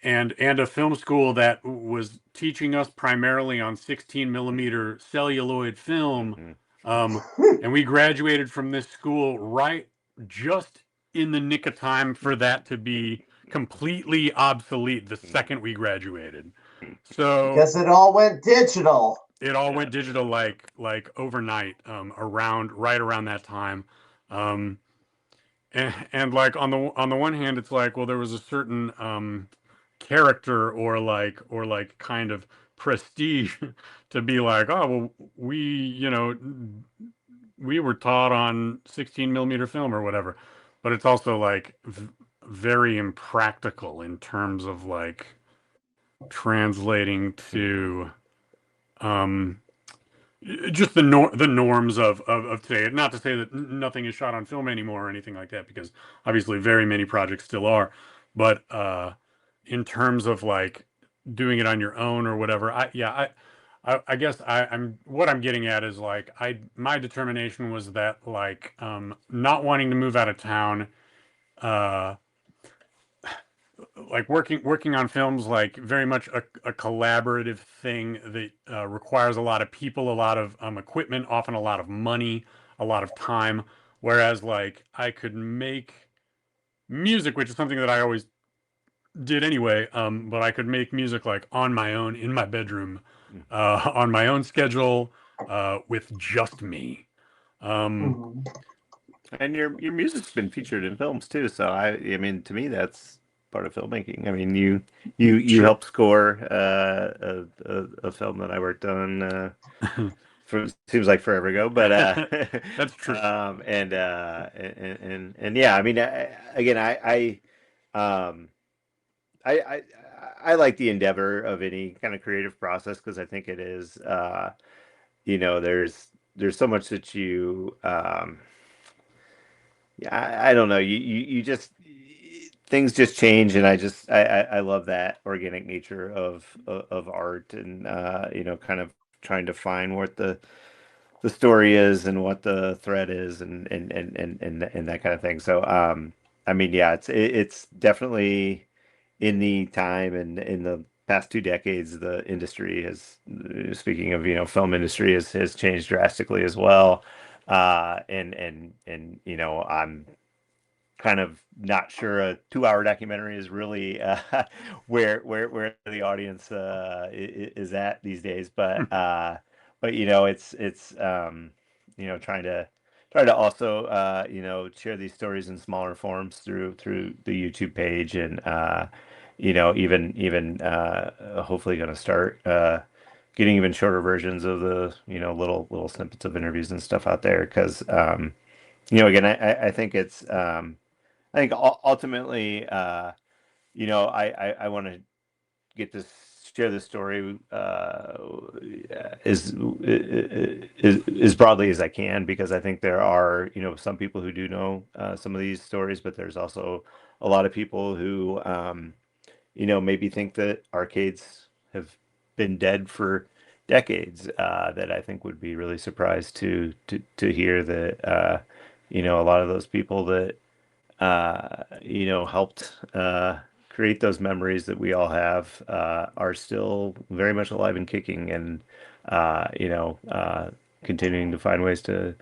and a film school that was teaching us primarily on 16 millimeter celluloid film, and we graduated from this school right just in the nick of time for that to be completely obsolete the second we graduated. So because it all went digital. It all went digital like overnight, right around that time. And like on the one hand, it's like, well, there was a certain character or like kind of prestige to be like, oh well, we were taught on 16 millimeter film or whatever, but it's also like very impractical in terms of like translating to just the norms of today. Not to say that nothing is shot on film anymore or anything like that, because obviously very many projects still are, but in terms of like doing it on your own or whatever, I guess what I'm getting at is like my determination was that like not wanting to move out of town, like working on films, like very much a collaborative thing that requires a lot of people, a lot of equipment, often a lot of money, a lot of time. Whereas like I could make music, which is something that I always did anyway, but I could make music like on my own in my bedroom, on my own schedule, with just me. And your music's been featured in films too, so I mean, to me that's part of filmmaking. I mean, you helped score a film that I worked on seems like forever ago, but that's true. And yeah, I mean, I like the endeavor of any kind of creative process, because I think it is there's so much that you I don't know, you just things just change, and I love that organic nature of art, and kind of trying to find what the story is and what the thread is, and that kind of thing. So I mean, yeah, it's definitely in the time, and in the past 2 decades, the industry has, speaking of film industry, has changed drastically as well. And I'm kind of not sure a 2-hour documentary is really where the audience is at these days, but it's trying to also share these stories in smaller forms through the YouTube page, and even hopefully going to start getting even shorter versions of the little snippets of interviews and stuff out there, because again, I think it's I think ultimately I want to get this share this story as broadly as I can, because I think there are some people who do know some of these stories, but there's also a lot of people who maybe think that arcades have been dead for decades, that I think would be really surprised to hear that, a lot of those people that, helped create those memories that we all have, are still very much alive and kicking, and continuing to find ways to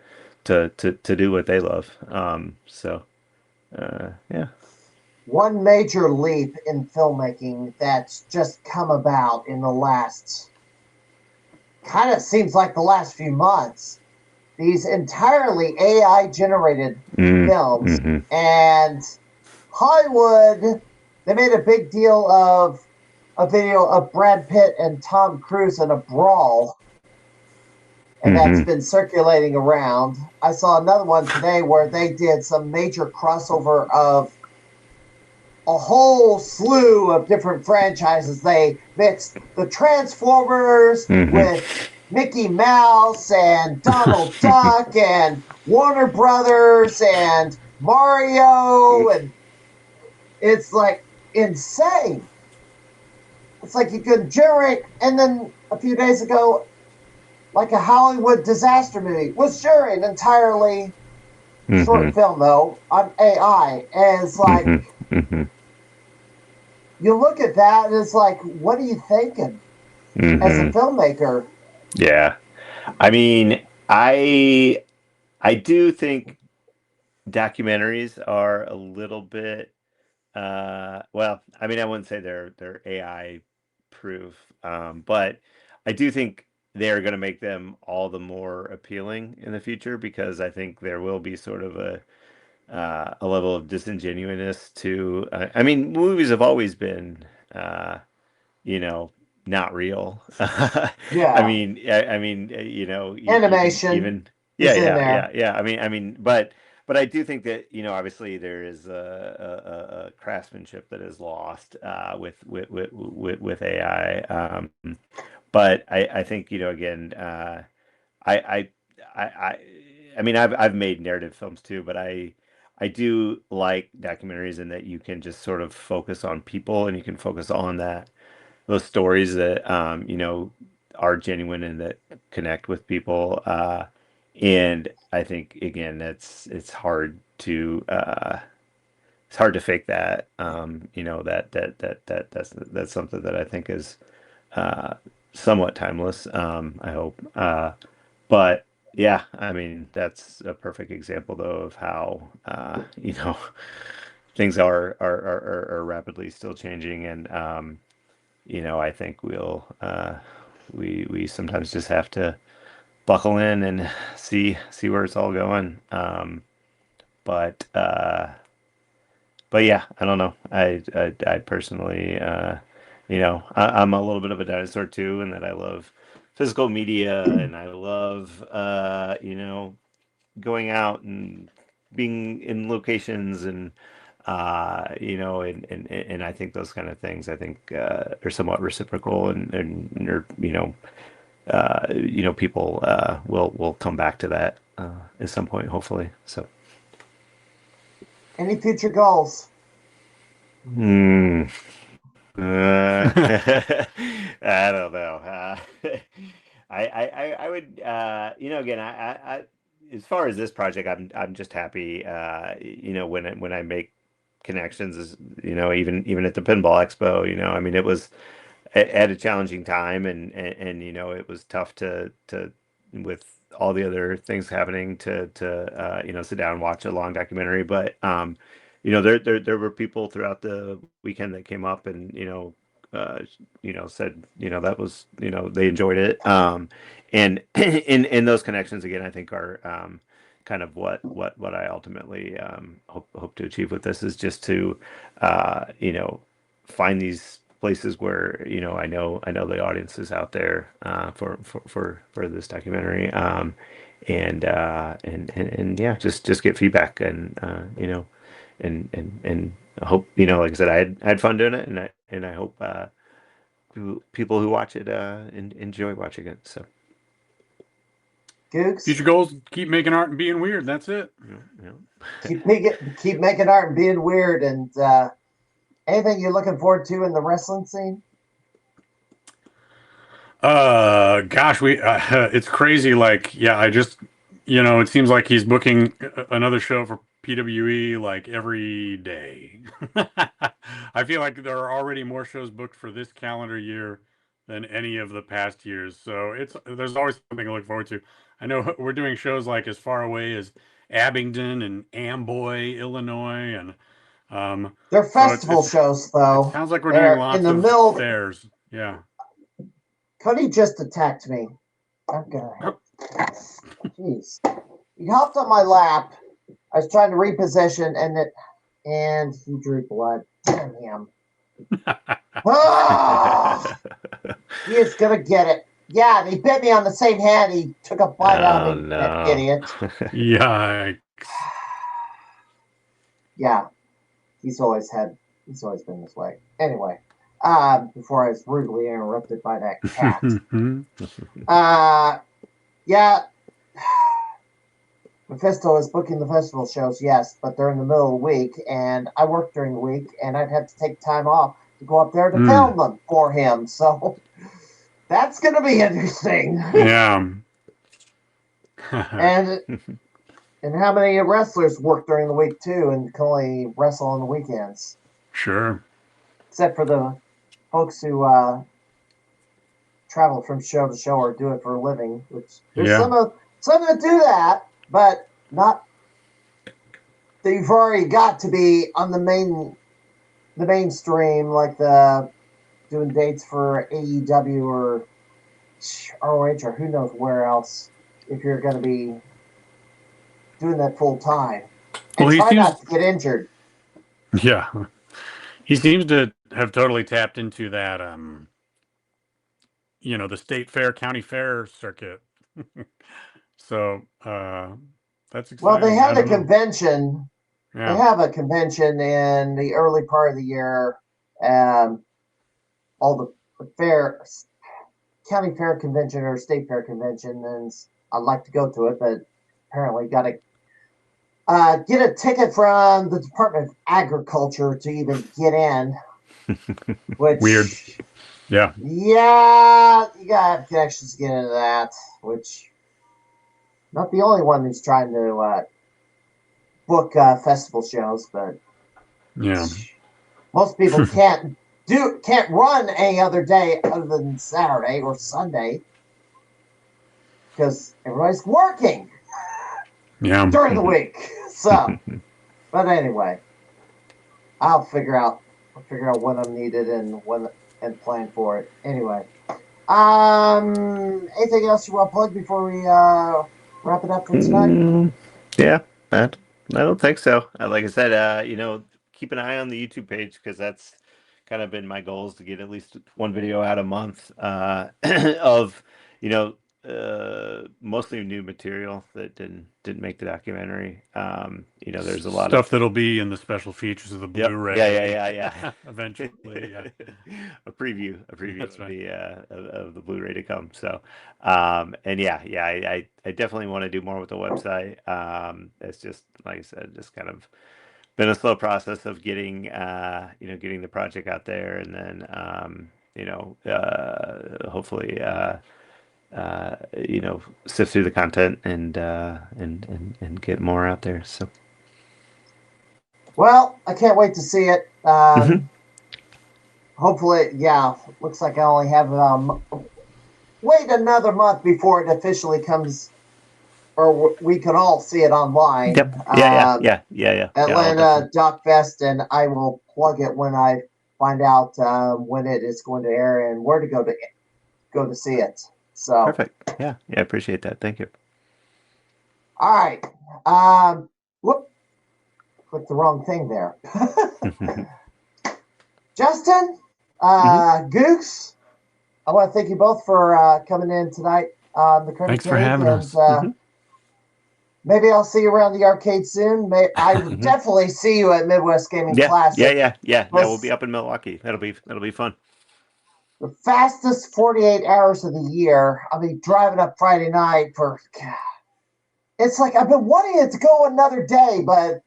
do what they love. Yeah. One major leap in filmmaking that's just come about in the last, kind of seems like the last few months, these entirely AI generated films. And Hollywood, they made a big deal of a video of Brad Pitt and Tom Cruise in a brawl. And that's been circulating around. I saw another one today where they did some major crossover of a whole slew of different franchises. They mixed the Transformers with Mickey Mouse and Donald Duck and Warner Brothers and Mario, and it's like insane. It's like you could generate, and then a few days ago, like a Hollywood disaster movie was generated entirely short film though on AI, and it's like you look at that and it's like, what are you thinking as a filmmaker? Yeah. I mean, I do think documentaries are a little bit, well, I mean, I wouldn't say they're AI proof, but I do think they're going to make them all the more appealing in the future, because I think there will be sort of a level of disingenuousness to. I mean, movies have always been, not real. Yeah. I mean, Animation even is in there. yeah. I mean, but I do think that, obviously there is a craftsmanship that is lost with AI. But I think, again, I mean, I've made narrative films too, but I do like documentaries in that you can just sort of focus on people, and you can focus on those stories that, are genuine and that connect with people. And I think, again, it's hard to fake that. That's something that I think is somewhat timeless. I hope. But yeah, I mean, that's a perfect example though of how, things are rapidly still changing, and I think we sometimes just have to buckle in and see where it's all going. But yeah, I don't know. I personally, I'm a little bit of a dinosaur too, in that I love physical media, and I love, going out and being in locations, and and I think those kind of things, I think, are somewhat reciprocal, and are, people will come back to that at some point, hopefully. So. Any future goals? I don't know. I would, again, I as far as this project, I'm just happy, when I make connections, even at the Pinball Expo, I mean, it was at a challenging time, and it was tough to with all the other things happening to sit down and watch a long documentary. But there were people throughout the weekend that came up and said that was, they enjoyed it, and in those connections, again, I think are kind of what I ultimately hope to achieve with this, is just to find these places where, I know the audience is out there for this documentary, and yeah, just get feedback, and and I hope, like I said, I had fun doing it, and I hope people who watch it enjoy watching it. So. Googz? Future goals: keep making art and being weird. That's it. Keep making art and being weird. And anything you're looking forward to in the wrestling scene? Gosh, it's crazy. Like, yeah, I just, it seems like he's booking another show for PWE like every day. I feel like there are already more shows booked for this calendar year than any of the past years. So there's always something to look forward to. I know we're doing shows like as far away as Abingdon and Amboy, Illinois, and They're so festival shows, though. it sounds like we're doing They're in lots the of middle. fairs. Yeah. Cody just attacked me. I'm gonna. Jeez. He hopped on my lap. I was trying to reposition, and he drew blood. Damn him. Ah! He is gonna get it. Yeah, and he bit me on the same hand. He took a bite out of me, that idiot. Yikes. Yeah, he's always been this way. Anyway, before I was rudely interrupted by that cat. Yeah, Mephisto is booking the festival shows, yes, but they're in the middle of the week, and I work during the week, and I'd have to take time off to go up there to film them for him. So that's going to be interesting. Yeah. and how many wrestlers work during the week too, and can only wrestle on the weekends? Sure. Except for the folks who travel from show to show or do it for a living, which there's some that do that, but not. They've already got to be on the mainstream, like doing dates for AEW or ROH or who knows where else. If you're going to be doing that full time, and try not to get injured. Yeah, he seems to have totally tapped into that. The state fair, county fair circuit. So that's exciting. Well, they had a convention. Yeah. They have a convention in the early part of the year. All the fairs, county fair convention or state fair convention, and I'd like to go to it, but apparently got to get a ticket from the Department of Agriculture to even get in. Which weird. Yeah. Yeah, you got connections to get into that, which not the only one who's trying to book festival shows, but yeah, most people can't run any other day other than Saturday or Sunday because everybody's working during the week. So, but anyway, I'll figure out when I'm needed and plan for it. Anyway, anything else you want to plug before we wrap it up for tonight? Yeah, I don't think so. Like I said, keep an eye on the YouTube page because that's kind of been my goals to get at least one video out a month of mostly new material that didn't make the documentary. There's a lot stuff of that'll be in the special features of the Blu-ray. Yeah. Eventually, yeah. a preview That's of right. of the Blu-ray to come. So, I definitely want to do more with the website. It's just like I said, just kind of been a slow process of getting getting the project out there, and then hopefully sift through the content and get more out there. So, well, I can't wait to see it. Hopefully, yeah. Looks like I only have wait another month before it officially comes, or we can all see it online. Yep. Yeah. Atlanta Doc Fest, and I will plug it when I find out when it is going to air and where to go to see it. So perfect. Yeah, I appreciate that. Thank you. All right. Whoop. Clicked the wrong thing there. Justin, Googz, I want to thank you both for coming in tonight on the Crimeycade. Thanks for having us. Maybe I'll see you around the arcade soon. I will definitely see you at Midwest Gaming Classic. Yeah. We'll be up in Milwaukee. That'll be fun. The fastest 48 hours of the year. I'll be driving up Friday night for. It's like I've been wanting it to go another day, but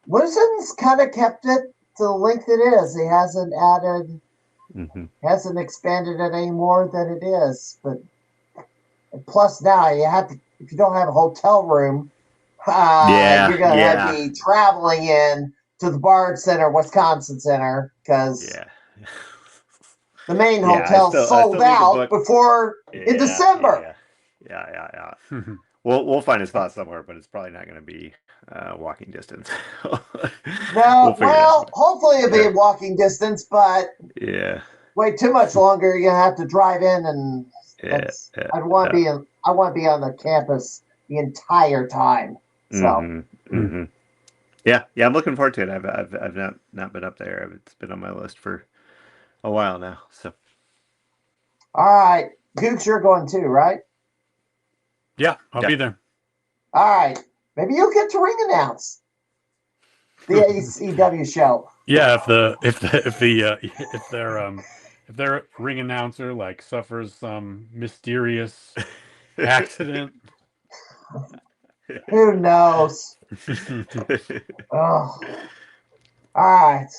Wilson's kind of kept it to the length it is. He hasn't added Hasn't expanded it any more than it is. But plus now you have to, if you don't have a hotel room, you're going to be traveling in to the Bard Center, Wisconsin Center, because the main hotel sold out before in December. Yeah. We'll find a spot somewhere, but it's probably not going to be walking distance. No, well, hopefully it'll be in walking distance, but wait too much longer, you're gonna have to drive in, and I want to be on the campus the entire time. So. Yeah, I'm looking forward to it. I've not been up there. It's been on my list for a while now. So. All right, Googz, you're going too, right? Yeah, I'll be there. All right, maybe you'll get to ring announce the ACW show. Yeah, if their ring announcer like suffers some mysterious accident, who knows? Oh. All right,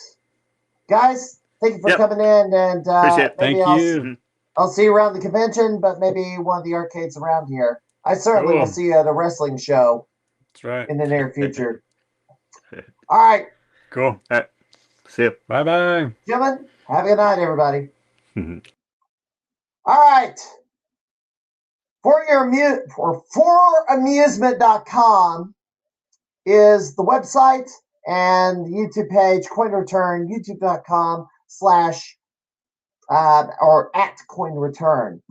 guys, thank you for coming in, and maybe I'll see you around the convention, but maybe one of the arcades around here. I certainly will see you at a wrestling show. That's right. In the near future. All right. Cool. All right. See you. Bye-bye. Gentlemen, have a good night, everybody. All right. Foramusement.com is the website and the YouTube page, Coin Return, youtube.com/ or at Coin Return.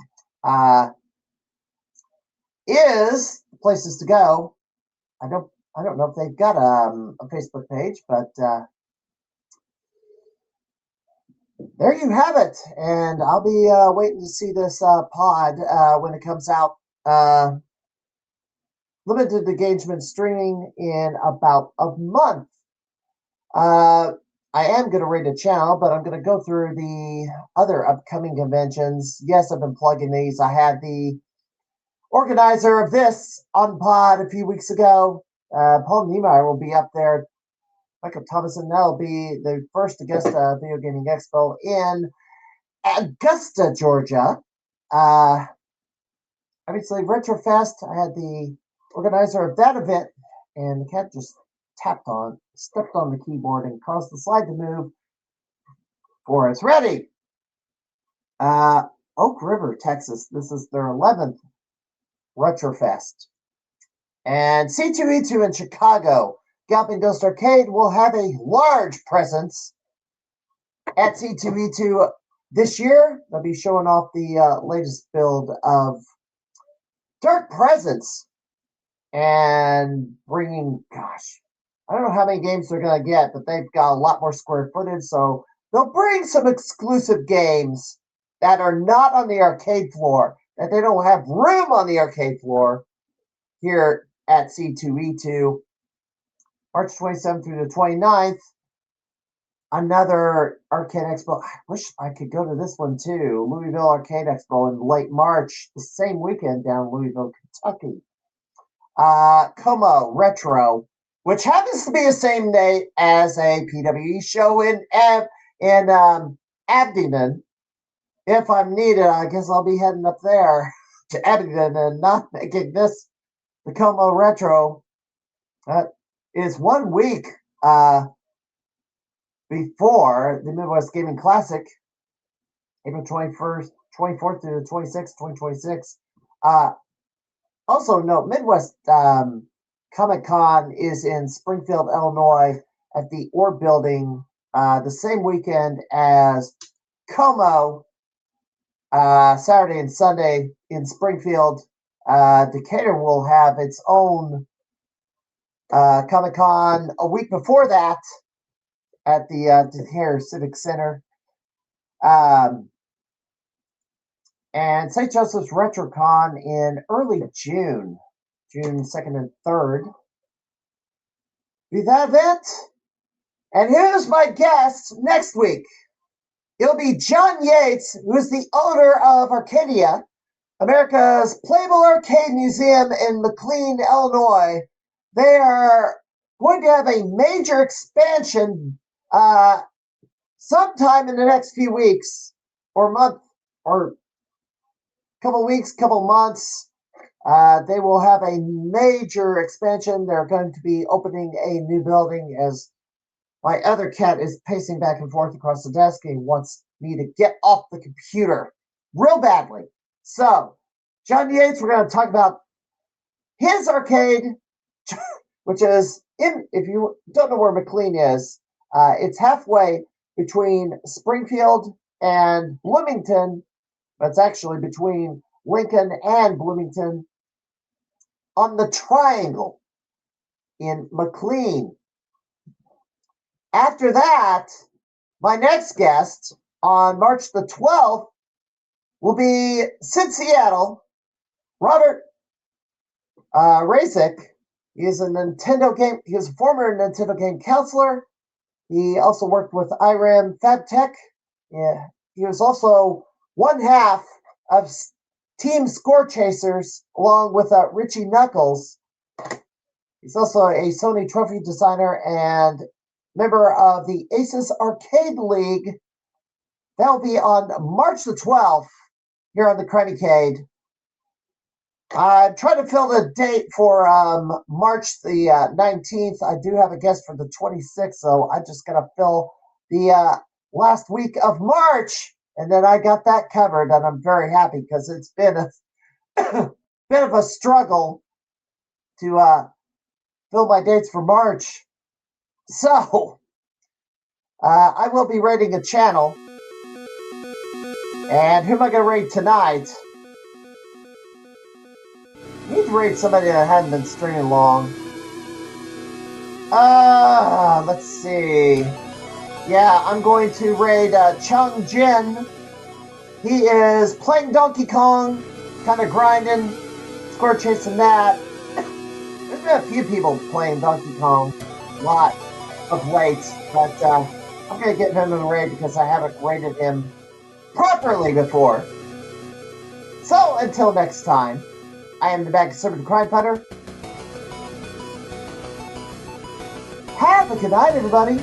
Is the places to go. I don't know if they've got a Facebook page, but there you have it. And I'll be waiting to see this pod when it comes out. Limited engagement streaming in about a month. I am going to rate a channel, but I'm going to go through the other upcoming conventions. Yes, I've been plugging these. I had the organizer of this on pod a few weeks ago. Paul Niemeyer will be up there. Michael Thomason, that'll be the first Augusta Video Gaming Expo in Augusta, Georgia. Obviously, Retrofest, I had the organizer of that event, and the cat just stepped on the keyboard and caused the slide to move for us. Ready? Oak River, Texas. This is their 11th Retrofest. And C2E2 in Chicago, Galloping Ghost Arcade will have a large presence at C2E2 this year. They'll be showing off the latest build of Dark Presence and bringing, gosh, I don't know how many games they're going to get, but they've got a lot more square footage, so they'll bring some exclusive games that are not on the arcade floor, that they don't have room on the arcade floor here at C2E2. March 27th through the 29th, another Arcade Expo. I wish I could go to this one too. Louisville Arcade Expo in late March, the same weekend down in Louisville, Kentucky. Como Retro, which happens to be the same day as a PWE show in Abingdon. If I'm needed, I guess I'll be heading up there to Abingdon and not making this the Como Retro. Is 1 week before the Midwest Gaming Classic, April 24th through the 26th, 2026. Also note, Midwest Comic-Con is in Springfield, Illinois at the Orb Building the same weekend as Como, Saturday and Sunday in Springfield. Decatur will have its own Comic-Con a week before that at the Decatur Civic Center. And St. Joseph's RetroCon in early June 2nd and 3rd. Be that event. And here's my guest next week. It'll be John Yates, who is the owner of Arcadia, America's Playable Arcade Museum in McLean, Illinois. They are going to have a major expansion sometime in the next few weeks. or month or couple weeks, couple months, they will have a major expansion. They're going to be opening a new building as my other cat is pacing back and forth across the desk. He wants me to get off the computer real badly. So, John Yates, we're going to talk about his arcade, which is in, if you don't know where McLean is, it's halfway between Springfield and Bloomington. But it's actually between Lincoln and Bloomington on the Triangle in McLean. After that, my next guest on March the 12th will be Sid Seattle, Robert Razik. He is a Nintendo game. He is a former Nintendo game counselor. He also worked with IRAM FabTech. Yeah, he was also one half of Team Score Chasers, along with Richie Knuckles. He's also a Sony trophy designer and member of the Aces Arcade League. That'll be on March the 12th here on the Crimeycade. I'm trying to fill the date for March the 19th. I do have a guest for the 26th, so I just got to fill the last week of March. And then I got that covered, and I'm very happy because it's been a bit of a struggle to fill my dates for March. So, I will be rating a channel. And who am I going to rate tonight? I need to rate somebody that hadn't been streaming long. Let's see. Yeah, I'm going to raid Chung Jin. He is playing Donkey Kong, kind of grinding, score chasing that. There's been a few people playing Donkey Kong a lot of late, but I'm going to get him in the raid because I haven't rated him properly before. So, until next time, I am the Bad Conservative Crime Fighter. Have a good night, everybody.